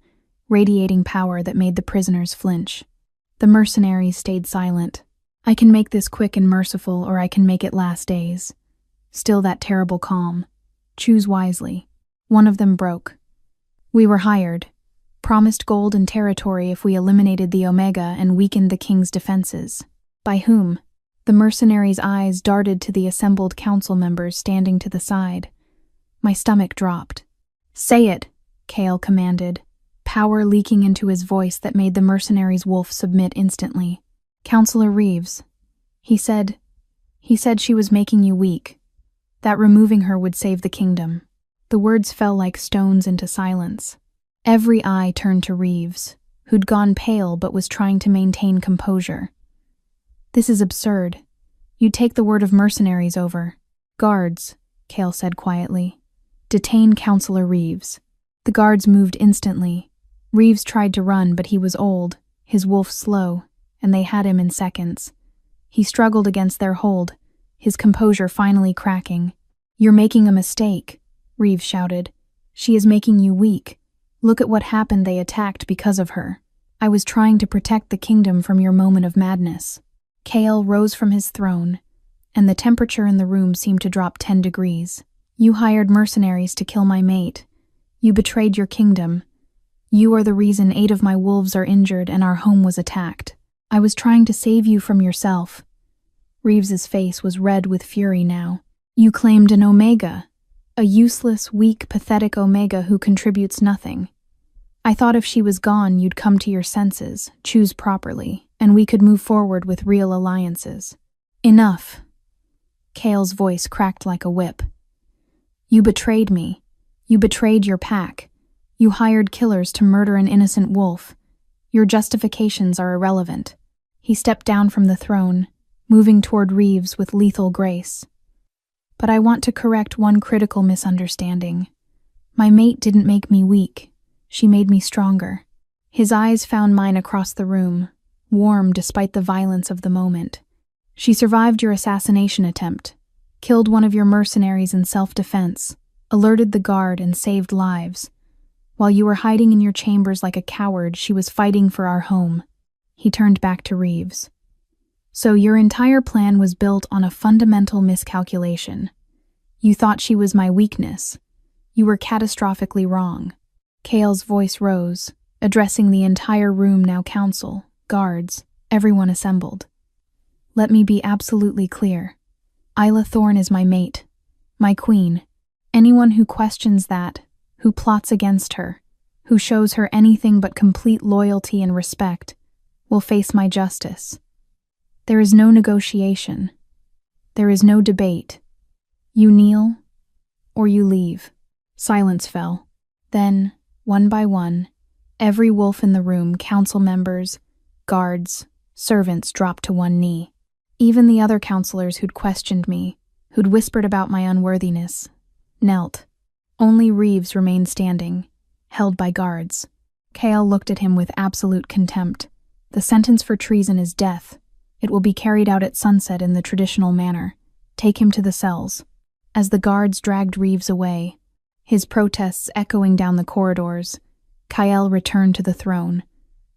Speaker 1: radiating power that made the prisoners flinch. The mercenaries stayed silent. "I can make this quick and merciful, or I can make it last days." Still that terrible calm. "Choose wisely." One of them broke. "We were hired, promised gold and territory if we eliminated the Omega and weakened the king's defenses." "By whom?" The mercenaries' eyes darted to the assembled council members standing to the side. My stomach dropped. "Say it," Cale commanded, power leaking into his voice that made the mercenaries' wolf submit instantly. "Counselor Reeves. He said she was making you weak, that removing her would save the kingdom." The words fell like stones into silence. Every eye turned to Reeves, who'd gone pale but was trying to maintain composure. "This is absurd. You'd take the word of mercenaries over." "Guards," Cale said quietly. "Detain Counselor Reeves." The guards moved instantly, Reeves tried to run, but he was old, his wolf slow, and they had him in seconds. He struggled against their hold, his composure finally cracking. "You're making a mistake," Reeves shouted. "She is making you weak. Look at what happened. They attacked because of her. I was trying to protect the kingdom from your moment of madness." Kale rose from his throne, and the temperature in the room seemed to drop 10 degrees. "You hired mercenaries to kill my mate. You betrayed your kingdom. You are the reason 8 of my wolves are injured and our home was attacked. I was trying to save you from yourself." Reeves's face was red with fury now. "You claimed an Omega, a useless, weak, pathetic Omega who contributes nothing. I thought if she was gone, you'd come to your senses, choose properly, and we could move forward with real alliances." "Enough." Kale's voice cracked like a whip. "You betrayed me. You betrayed your pack. You hired killers to murder an innocent wolf. Your justifications are irrelevant." He stepped down from the throne, moving toward Reeves with lethal grace. "But I want to correct one critical misunderstanding. My mate didn't make me weak. She made me stronger." His eyes found mine across the room, warm despite the violence of the moment. "She survived your assassination attempt, killed one of your mercenaries in self-defense, alerted the guard, and saved lives. While you were hiding in your chambers like a coward, she was fighting for our home." He turned back to Reeves. "So your entire plan was built on a fundamental miscalculation. You thought she was my weakness. You were catastrophically wrong." Kale's voice rose, addressing the entire room, now council, guards, everyone assembled. "Let me be absolutely clear. Isla Thorne is my mate, my queen. Anyone who questions that, who plots against her, who shows her anything but complete loyalty and respect, will face my justice. There is no negotiation. There is no debate. You kneel, or you leave." Silence fell. Then, one by one, every wolf in the room, council members, guards, servants, dropped to one knee. Even the other counselors who'd questioned me, who'd whispered about my unworthiness, knelt. Only Reeves remained standing, held by guards. Kale looked at him with absolute contempt. "The sentence for treason is death. It will be carried out at sunset in the traditional manner. Take him to the cells." As the guards dragged Reeves away, his protests echoing down the corridors, Kyle returned to the throne,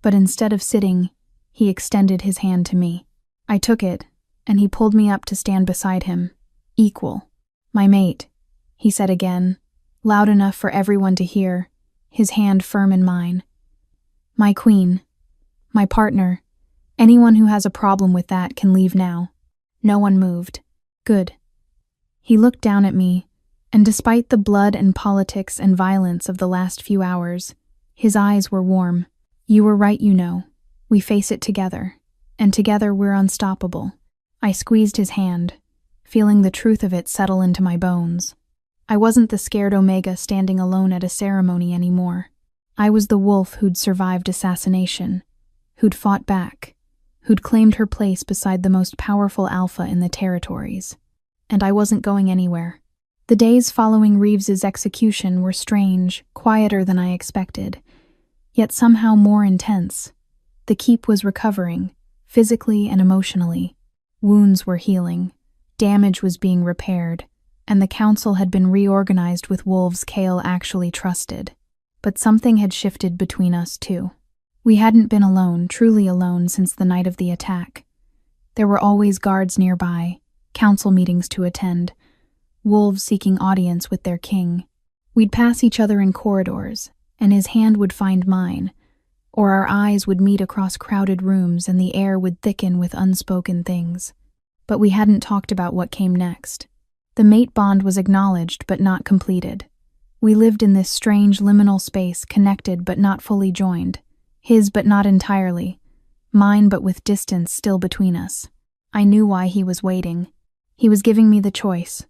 Speaker 1: but instead of sitting, he extended his hand to me. I took it, and he pulled me up to stand beside him. "Equal. My mate," he said again, loud enough for everyone to hear, his hand firm in mine. "My queen. My partner. Anyone who has a problem with that can leave now." No one moved. "Good." He looked down at me, and despite the blood and politics and violence of the last few hours, his eyes were warm. "You were right, you know. We face it together, and together we're unstoppable." I squeezed his hand, feeling the truth of it settle into my bones. I wasn't the scared Omega standing alone at a ceremony anymore. I was the wolf who'd survived assassination, who'd fought back, who'd claimed her place beside the most powerful alpha in the territories. And I wasn't going anywhere. The days following Reeves's execution were strange, quieter than I expected, yet somehow more intense. The keep was recovering, physically and emotionally. Wounds were healing, damage was being repaired, and the council had been reorganized with wolves Kale actually trusted. But something had shifted between us too. We hadn't been alone, truly alone, since the night of the attack. There were always guards nearby, council meetings to attend, wolves seeking audience with their king. We'd pass each other in corridors, and his hand would find mine, or our eyes would meet across crowded rooms and the air would thicken with unspoken things. But we hadn't talked about what came next. The mate bond was acknowledged but not completed. We lived in this strange liminal space, connected but not fully joined, his but not entirely, mine but with distance still between us. I knew why he was waiting. He was giving me the choice.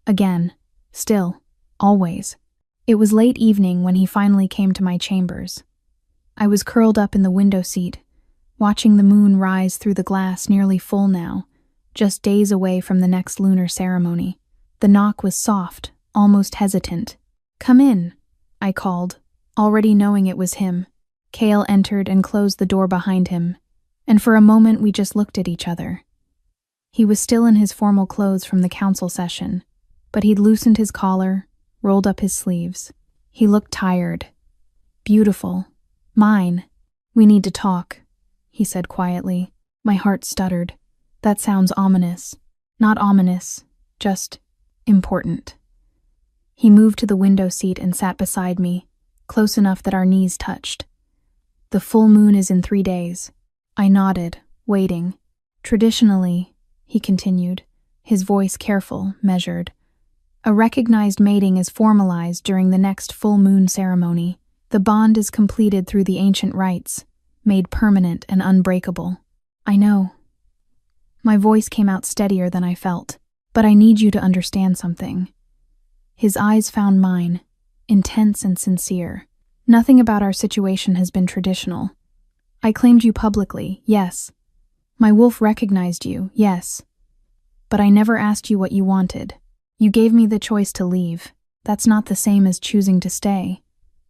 Speaker 1: Again, still, always. It was late evening when he finally came to my chambers. I was curled up in the window seat, watching the moon rise through the glass, nearly full now, just days away from the next lunar ceremony. The knock was soft, almost hesitant. "Come in," I called, already knowing it was him. Kale entered and closed the door behind him, and for a moment we just looked at each other. He was still in his formal clothes from the council session, but he'd loosened his collar, rolled up his sleeves. He looked tired. Beautiful. Mine. "We need to talk," he said quietly. My heart stuttered. That sounds ominous. Not ominous, just important. He moved to the window seat and sat beside me, close enough that our knees touched. "The full moon is in 3 days. I nodded, waiting. "Traditionally," he continued, his voice careful, measured, "a recognized mating is formalized during the next full moon ceremony. The bond is completed through the ancient rites, made permanent and unbreakable." "I know." My voice came out steadier than I felt. "But I need you to understand something." His eyes found mine, intense and sincere. "Nothing about our situation has been traditional. I claimed you publicly, yes. My wolf recognized you, yes. But I never asked you what you wanted. You gave me the choice to leave. That's not the same as choosing to stay."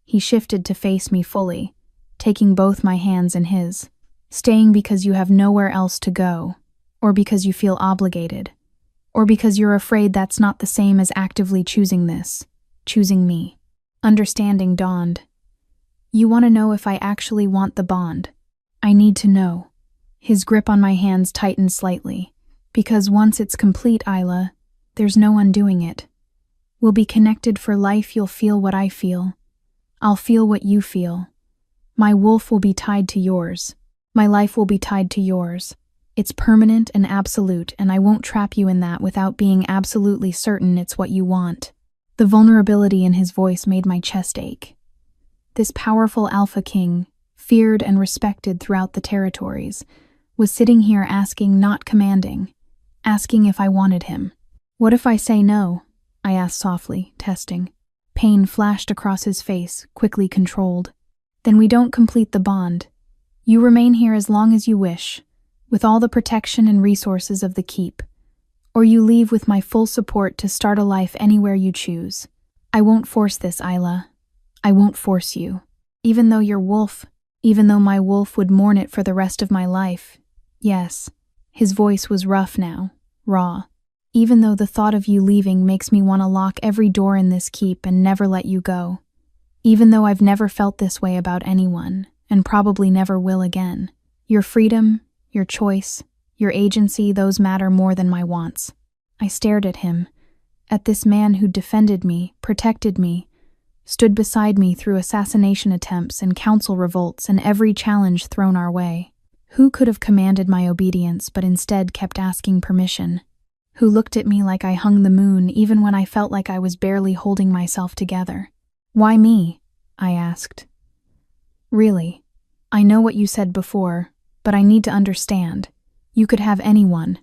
Speaker 1: He shifted to face me fully, taking both my hands in his. "Staying because you have nowhere else to go, or because you feel obligated, or because you're afraid that's not the same as actively choosing this, choosing me." Understanding dawned. "You want to know if I actually want the bond. I need to know." His grip on my hands tightened slightly. "Because once it's complete, Isla, there's no undoing it. We'll be connected for life. You'll feel what I feel. I'll feel what you feel. My wolf will be tied to yours. My life will be tied to yours. It's permanent and absolute, and I won't trap you in that without being absolutely certain it's what you want." The vulnerability in his voice made my chest ache. This powerful alpha king, feared and respected throughout the territories, was sitting here asking, not commanding, asking if I wanted him. "What if I say no?" I asked softly, testing. Pain flashed across his face, quickly controlled. "Then we don't complete the bond. You remain here as long as you wish, with all the protection and resources of the keep. Or you leave with my full support to start a life anywhere you choose. I won't force this, Isla. I won't force you. Even though your wolf, even though my wolf would mourn it for the rest of my life. Yes." His voice was rough now, raw. "Even though the thought of you leaving makes me want to lock every door in this keep and never let you go. Even though I've never felt this way about anyone, and probably never will again. Your freedom, your choice, your agency, those matter more than my wants." I stared at him, at this man who defended me, protected me, stood beside me through assassination attempts and council revolts and every challenge thrown our way. Who could have commanded my obedience but instead kept asking permission? Who looked at me like I hung the moon even when I felt like I was barely holding myself together? "Why me?" I asked. "Really, I know what you said before, but I need to understand. You could have anyone.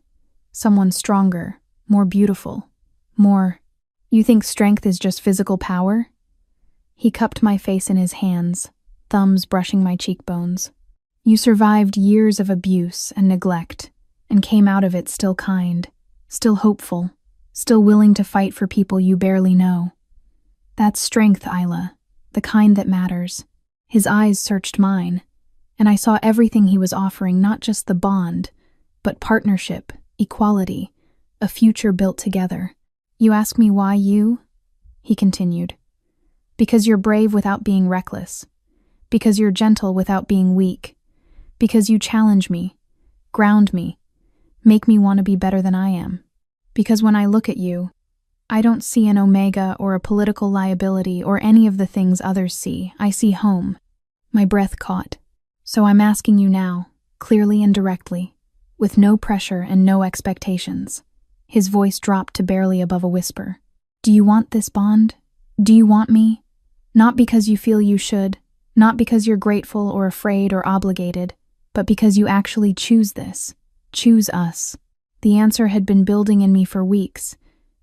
Speaker 1: Someone stronger, more beautiful, more. You think strength is just physical power?" He cupped my face in his hands, thumbs brushing my cheekbones. "You survived years of abuse and neglect, and came out of it still kind, still hopeful, still willing to fight for people you barely know. That's strength, Isla, the kind that matters." His eyes searched mine, and I saw everything he was offering, not just the bond, but partnership, equality, a future built together. "You ask me why you?" he continued. "Because you're brave without being reckless. Because you're gentle without being weak. Because you challenge me, ground me, make me want to be better than I am. Because when I look at you, I don't see an omega or a political liability or any of the things others see. I see home." My breath caught. "So I'm asking you now, clearly and directly, with no pressure and no expectations." His voice dropped to barely above a whisper. "Do you want this bond? Do you want me? Not because you feel you should, not because you're grateful or afraid or obligated, but because you actually choose this, choose us." The answer had been building in me for weeks,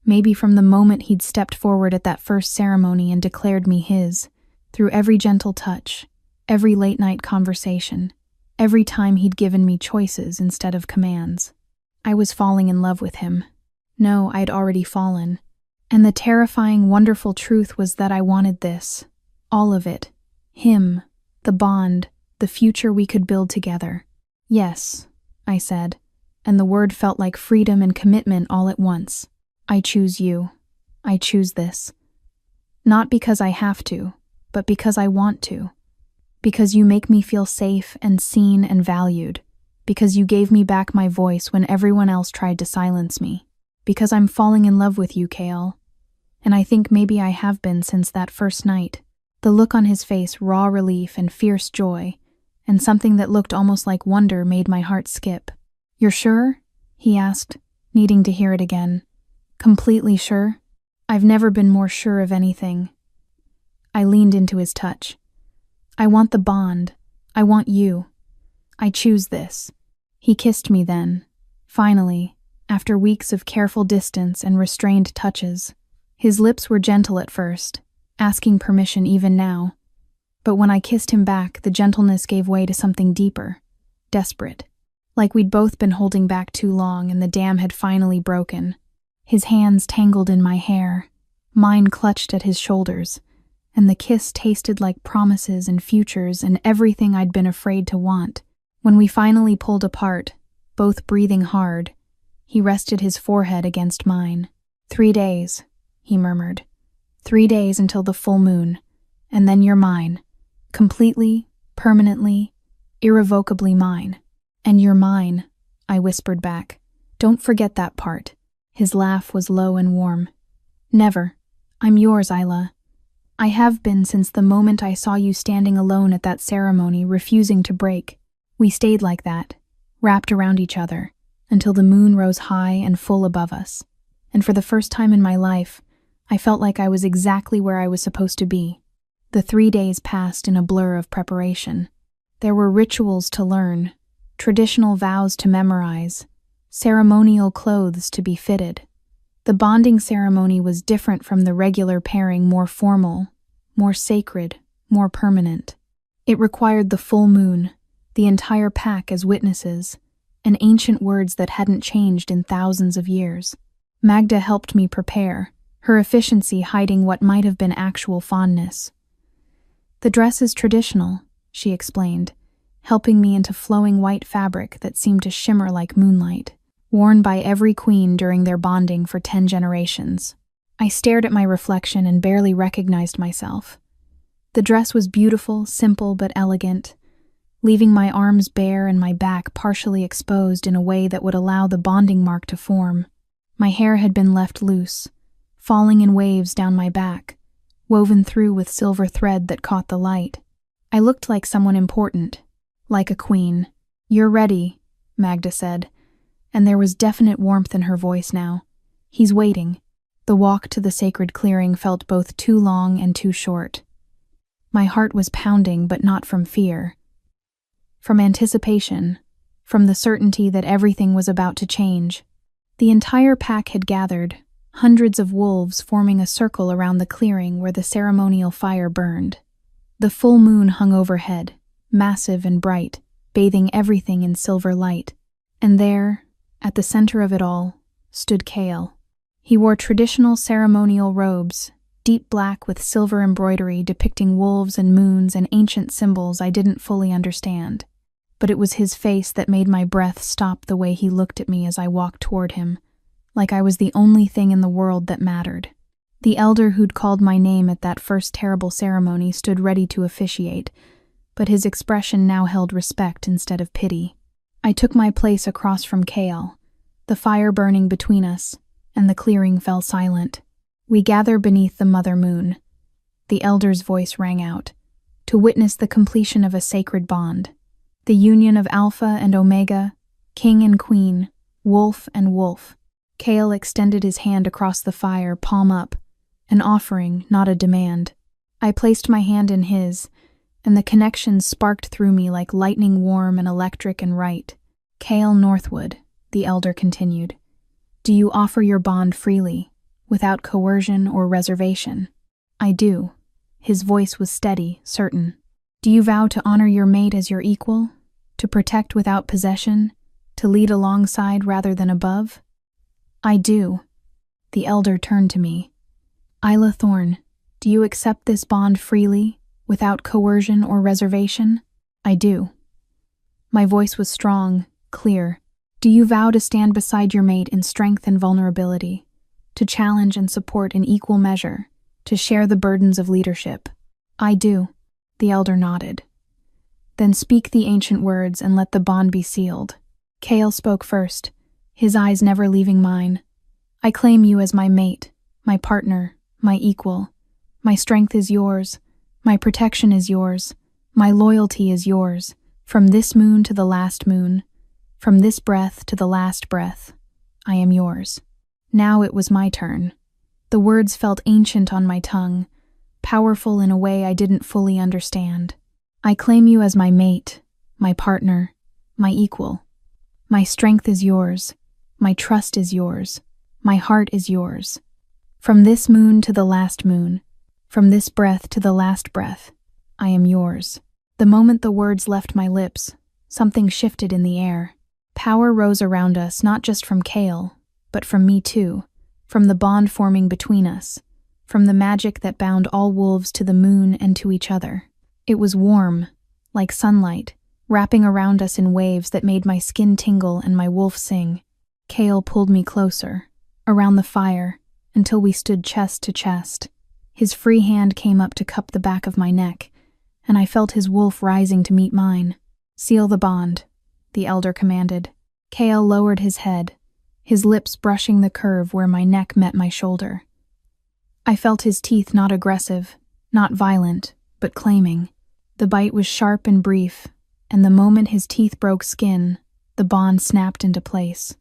Speaker 1: maybe from the moment he'd stepped forward at that first ceremony and declared me his, through every gentle touch, every late-night conversation, every time he'd given me choices instead of commands. I was falling in love with him. No, I'd already fallen. And the terrifying, wonderful truth was that I wanted this. All of it. Him. the bond, the future we could build together. Yes, I said, and the word felt like freedom and commitment all at once. I choose you. I choose this. Not because I have to, but because I want to. Because you make me feel safe and seen and valued. Because you gave me back my voice when everyone else tried to silence me. Because I'm falling in love with you, Kale. And I think maybe I have been since that first night. The look on his face, raw relief and fierce joy, and something that looked almost like wonder made my heart skip. You're sure? He asked, needing to hear it again. Completely sure? I've never been more sure of anything. I leaned into his touch. I want the bond. I want you. I choose this. He kissed me then, finally, after weeks of careful distance and restrained touches. His lips were gentle at first, asking permission even now. But when I kissed him back, the gentleness gave way to something deeper, desperate. Like we'd both been holding back too long and the dam had finally broken. His hands tangled in my hair, mine clutched at his shoulders, and the kiss tasted like promises and futures and everything I'd been afraid to want. When we finally pulled apart, both breathing hard, he rested his forehead against mine. 3 days, he murmured. 3 days until the full moon, and then you're mine. Completely, permanently, irrevocably mine. And you're mine, I whispered back. Don't forget that part. His laugh was low and warm. Never. I'm yours, Isla. I have been since the moment I saw you standing alone at that ceremony, refusing to break. We stayed like that, wrapped around each other, until the moon rose high and full above us. And for the first time in my life, I felt like I was exactly where I was supposed to be. The 3 days passed in a blur of preparation. There were rituals to learn, traditional vows to memorize, ceremonial clothes to be fitted. The bonding ceremony was different from the regular pairing, more formal, more sacred, more permanent. It required the full moon, the entire pack as witnesses, and ancient words that hadn't changed in thousands of years. Magda helped me prepare, her efficiency hiding what might have been actual fondness. The dress is traditional, she explained, helping me into flowing white fabric that seemed to shimmer like moonlight, worn by every queen during their bonding for 10 generations. I stared at my reflection and barely recognized myself. The dress was beautiful, simple, but elegant, leaving my arms bare and my back partially exposed in a way that would allow the bonding mark to form. My hair had been left loose, falling in waves down my back, woven through with silver thread that caught the light. I looked like someone important, like a queen. You're ready, Magda said, and there was definite warmth in her voice now. He's waiting. The walk to the sacred clearing felt both too long and too short. My heart was pounding, but not from fear. From anticipation, from the certainty that everything was about to change. The entire pack had gathered, hundreds of wolves forming a circle around the clearing where the ceremonial fire burned. The full moon hung overhead, massive and bright, bathing everything in silver light. And there, at the center of it all, stood Kale. He wore traditional ceremonial robes, deep black with silver embroidery depicting wolves and moons and ancient symbols I didn't fully understand. But it was his face that made my breath stop the way he looked at me as I walked toward him, like I was the only thing in the world that mattered. The elder who'd called my name at that first terrible ceremony stood ready to officiate, but his expression now held respect instead of pity. I took my place across from Kale, the fire burning between us, and the clearing fell silent. We gather beneath the mother moon. The elder's voice rang out, to witness the completion of a sacred bond. The union of Alpha and Omega, king and queen, wolf and wolf. Kale extended his hand across the fire, palm up, an offering, not a demand. I placed my hand in his, and the connection sparked through me like lightning, warm and electric and right. Kale Northwood, the elder continued, do you offer your bond freely, without coercion or reservation? I do. His voice was steady, certain. Do you vow to honor your mate as your equal? To protect without possession? To lead alongside rather than above? I do. The elder turned to me. Isla Thorne, do you accept this bond freely, without coercion or reservation? I do. My voice was strong, clear. Do you vow to stand beside your mate in strength and vulnerability, to challenge and support in equal measure, to share the burdens of leadership? I do. The elder nodded. Then speak the ancient words and let the bond be sealed. Kale spoke first, his eyes never leaving mine. I claim you as my mate, my partner, my equal. My strength is yours, my protection is yours, my loyalty is yours, from this moon to the last moon, from this breath to the last breath. I am yours. Now it was my turn. The words felt ancient on my tongue, powerful in a way I didn't fully understand. I claim you as my mate, my partner, my equal. My strength is yours, my trust is yours, my heart is yours. From this moon to the last moon, from this breath to the last breath, I am yours. The moment the words left my lips, something shifted in the air. Power rose around us, not just from Kale, but from me too, from the bond forming between us, from the magic that bound all wolves to the moon and to each other. It was warm, like sunlight, wrapping around us in waves that made my skin tingle and my wolf sing. Kale pulled me closer, around the fire, until we stood chest to chest. His free hand came up to cup the back of my neck, and I felt his wolf rising to meet mine. Seal the bond, the elder commanded. Kale lowered his head, his lips brushing the curve where my neck met my shoulder. I felt his teeth not aggressive, not violent, but claiming. The bite was sharp and brief, and the moment his teeth broke skin, the bond snapped into place.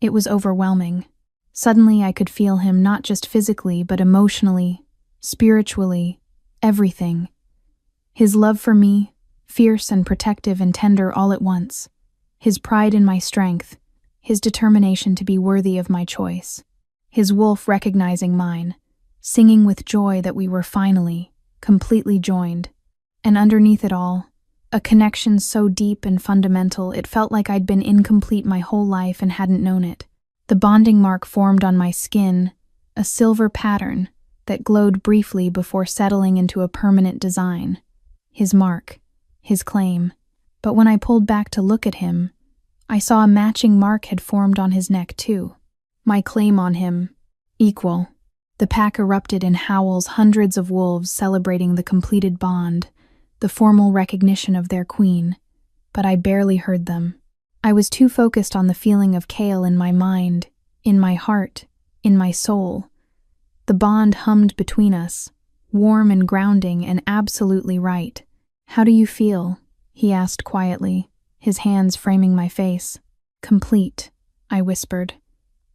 Speaker 1: It was overwhelming. Suddenly I could feel him not just physically, but emotionally, spiritually, everything. His love for me, fierce and protective and tender all at once. His pride in my strength, his determination to be worthy of my choice. His wolf recognizing mine, singing with joy that we were finally, completely joined. And underneath it all, a connection so deep and fundamental it felt like I'd been incomplete my whole life and hadn't known it. The bonding mark formed on my skin, a silver pattern that glowed briefly before settling into a permanent design. His mark, his claim. But when I pulled back to look at him, I saw a matching mark had formed on his neck too. My claim on him, equal. The pack erupted in howls, hundreds of wolves celebrating the completed bond, the formal recognition of their queen, but I barely heard them. I was too focused on the feeling of Kale in my mind, in my heart, in my soul. The bond hummed between us, warm and grounding and absolutely right. How do you feel? He asked quietly, his hands framing my face. Complete, I whispered.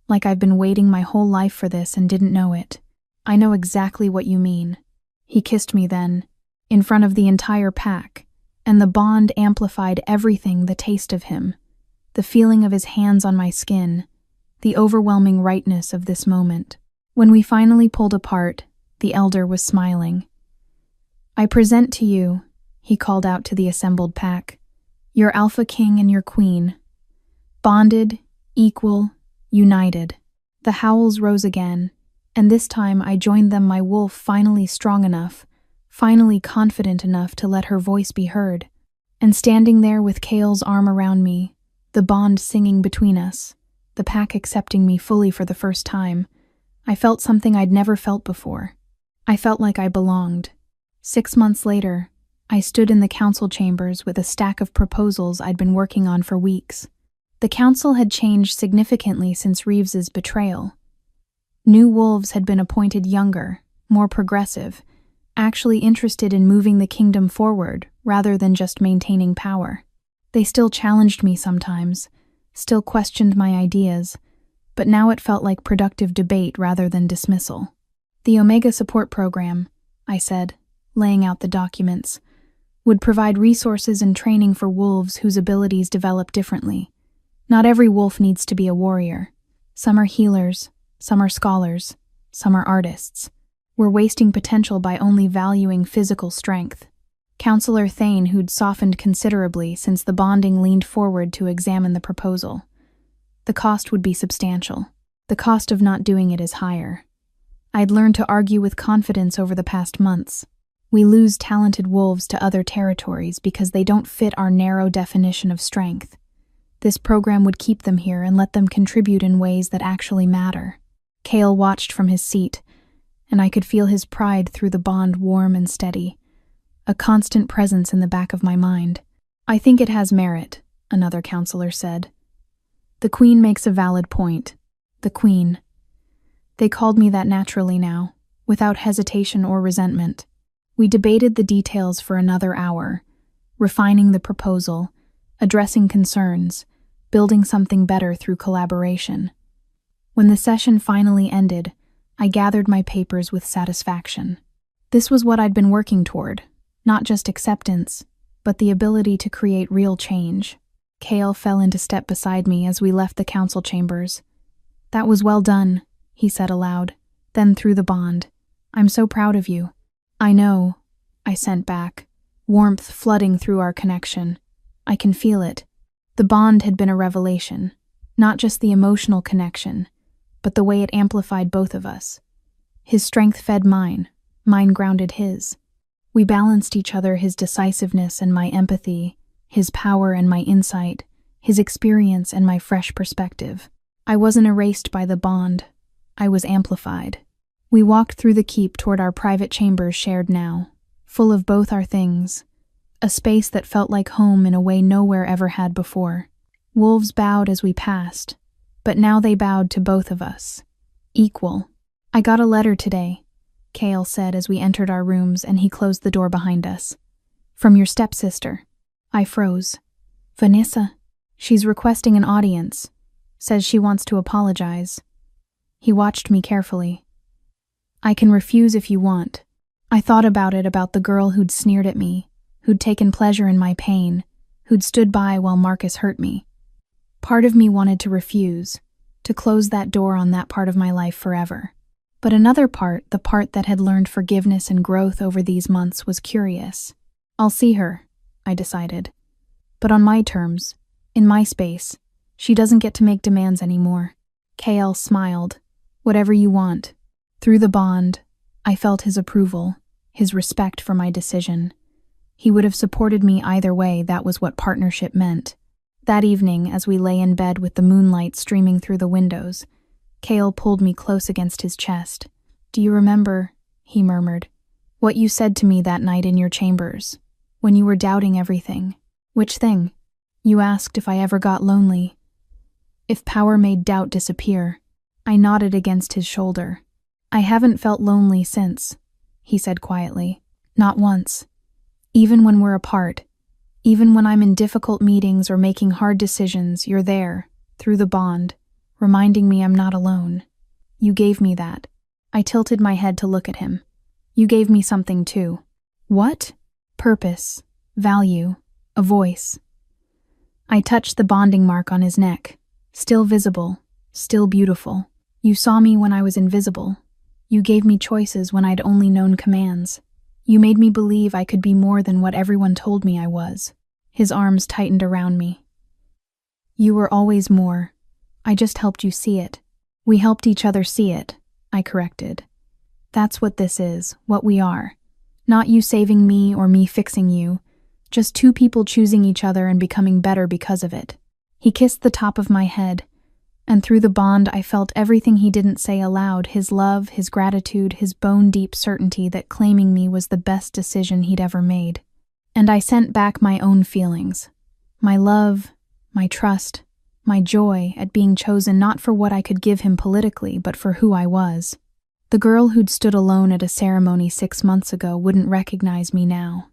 Speaker 1: Like I've been waiting my whole life for this and didn't know it. I know exactly what you mean. He kissed me then, in front of the entire pack, and the bond amplified everything, the taste of him, the feeling of his hands on my skin, the overwhelming rightness of this moment. When we finally pulled apart, the elder was smiling. I present to you, he called out to the assembled pack, your alpha king and your queen. Bonded, equal, united. The howls rose again, and this time I joined them, my wolf finally strong enough, finally confident enough to let her voice be heard. And standing there with Kale's arm around me, the bond singing between us, the pack accepting me fully for the first time, I felt something I'd never felt before. I felt like I belonged. 6 months later, I stood in the council chambers with a stack of proposals I'd been working on for weeks. The council had changed significantly since Reeves's betrayal. New wolves had been appointed younger, more progressive, actually interested in moving the kingdom forward rather than just maintaining power. They still challenged me sometimes, still questioned my ideas, but now it felt like productive debate rather than dismissal. The Omega Support Program, I said, laying out the documents, would provide resources and training for wolves whose abilities develop differently. Not every wolf needs to be a warrior. Some are healers, some are scholars, some are artists. We're wasting potential by only valuing physical strength. Counselor Thane, who'd softened considerably since the bonding, leaned forward to examine the proposal. The cost would be substantial. The cost of not doing it is higher. I'd learned to argue with confidence over the past months. We lose talented wolves to other territories because they don't fit our narrow definition of strength. This program would keep them here and let them contribute in ways that actually matter. Kale watched from his seat, and I could feel his pride through the bond warm and steady, a constant presence in the back of my mind. I think it has merit, another counselor said. The Queen makes a valid point. The Queen. They called me that naturally now, without hesitation or resentment. We debated the details for another hour, refining the proposal, addressing concerns, building something better through collaboration. When the session finally ended, I gathered my papers with satisfaction. This was what I'd been working toward, not just acceptance, but the ability to create real change. Kale fell into step beside me as we left the council chambers. That was well done, he said aloud, then through the bond. I'm so proud of you. I know, I sent back, warmth flooding through our connection. I can feel it. The bond had been a revelation, not just the emotional connection, but the way it amplified both of us. His strength fed mine grounded his. We balanced each other, his decisiveness and my empathy, his power and my insight, his experience and my fresh perspective. I wasn't erased by the bond, I was amplified. We walked through the keep toward our private chambers shared now, full of both our things, a space that felt like home in a way nowhere ever had before. Wolves bowed as we passed, but now they bowed to both of us. Equal. I got a letter today, Kale said as we entered our rooms and he closed the door behind us. From your stepsister. I froze. Vanessa? She's requesting an audience. Says she wants to apologize. He watched me carefully. I can refuse if you want. I thought about the girl who'd sneered at me, who'd taken pleasure in my pain, who'd stood by while Marcus hurt me. Part of me wanted to refuse, to close that door on that part of my life forever. But another part, the part that had learned forgiveness and growth over these months, was curious. I'll see her, I decided. But on my terms, in my space. She doesn't get to make demands anymore. Kale smiled. Whatever you want. Through the bond, I felt his approval, his respect for my decision. He would have supported me either way. That was what partnership meant. That evening, as we lay in bed with the moonlight streaming through the windows, Kale pulled me close against his chest. Do you remember, he murmured, what you said to me that night in your chambers, when you were doubting everything? Which thing? You asked if I ever got lonely. If power made doubt disappear. I nodded against his shoulder. I haven't felt lonely since, he said quietly. Not once. Even when we're apart, even when I'm in difficult meetings or making hard decisions, you're there, through the bond, reminding me I'm not alone. You gave me that. I tilted my head to look at him. You gave me something too. What? Purpose, value, a voice. I touched the bonding mark on his neck, still visible, still beautiful. You saw me when I was invisible. You gave me choices when I'd only known commands. You made me believe I could be more than what everyone told me I was. His arms tightened around me. You were always more. I just helped you see it. We helped each other see it, I corrected. That's what this is, what we are. Not you saving me or me fixing you. Just two people choosing each other and becoming better because of it. He kissed the top of my head, and through the bond I felt everything he didn't say aloud, his love, his gratitude, his bone-deep certainty that claiming me was the best decision he'd ever made. And I sent back my own feelings. My love, my trust, my joy at being chosen not for what I could give him politically, but for who I was. The girl who'd stood alone at a ceremony 6 months ago wouldn't recognize me now.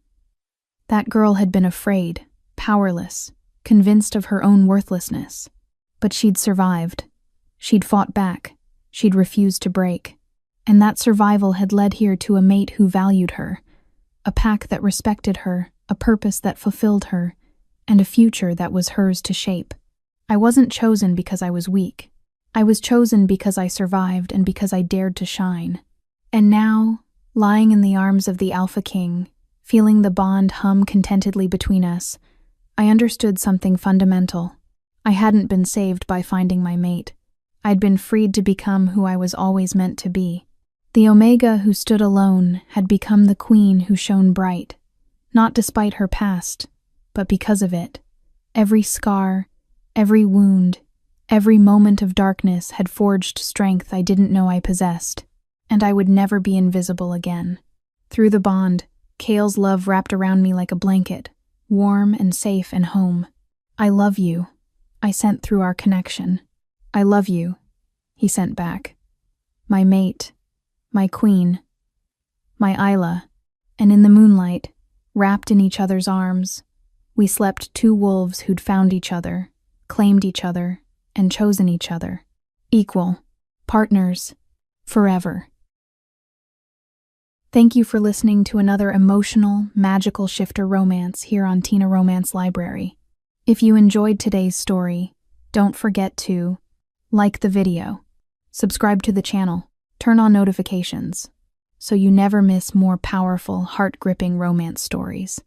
Speaker 1: That girl had been afraid, powerless, convinced of her own worthlessness. But she'd survived. She'd fought back. She'd refused to break. And that survival had led here to a mate who valued her, a pack that respected her, a purpose that fulfilled her, and a future that was hers to shape. I wasn't chosen because I was weak. I was chosen because I survived and because I dared to shine. And now, lying in the arms of the Alpha King, feeling the bond hum contentedly between us, I understood something fundamental. I hadn't been saved by finding my mate. I'd been freed to become who I was always meant to be. The Omega who stood alone had become the queen who shone bright, not despite her past, but because of it. Every scar, every wound, every moment of darkness had forged strength I didn't know I possessed, and I would never be invisible again. Through the bond, Kale's love wrapped around me like a blanket, warm and safe and home. "I love you," I sent through our connection. "I love you," he sent back. My mate, my queen, my Isla, and in the moonlight, wrapped in each other's arms, we slept two wolves who'd found each other, claimed each other, and chosen each other. Equal, partners, forever. Thank you for listening to another emotional, magical shifter romance here on Tina Romance Library. If you enjoyed today's story, don't forget to like the video, subscribe to the channel, turn on notifications, so you never miss more powerful, heart-gripping romance stories.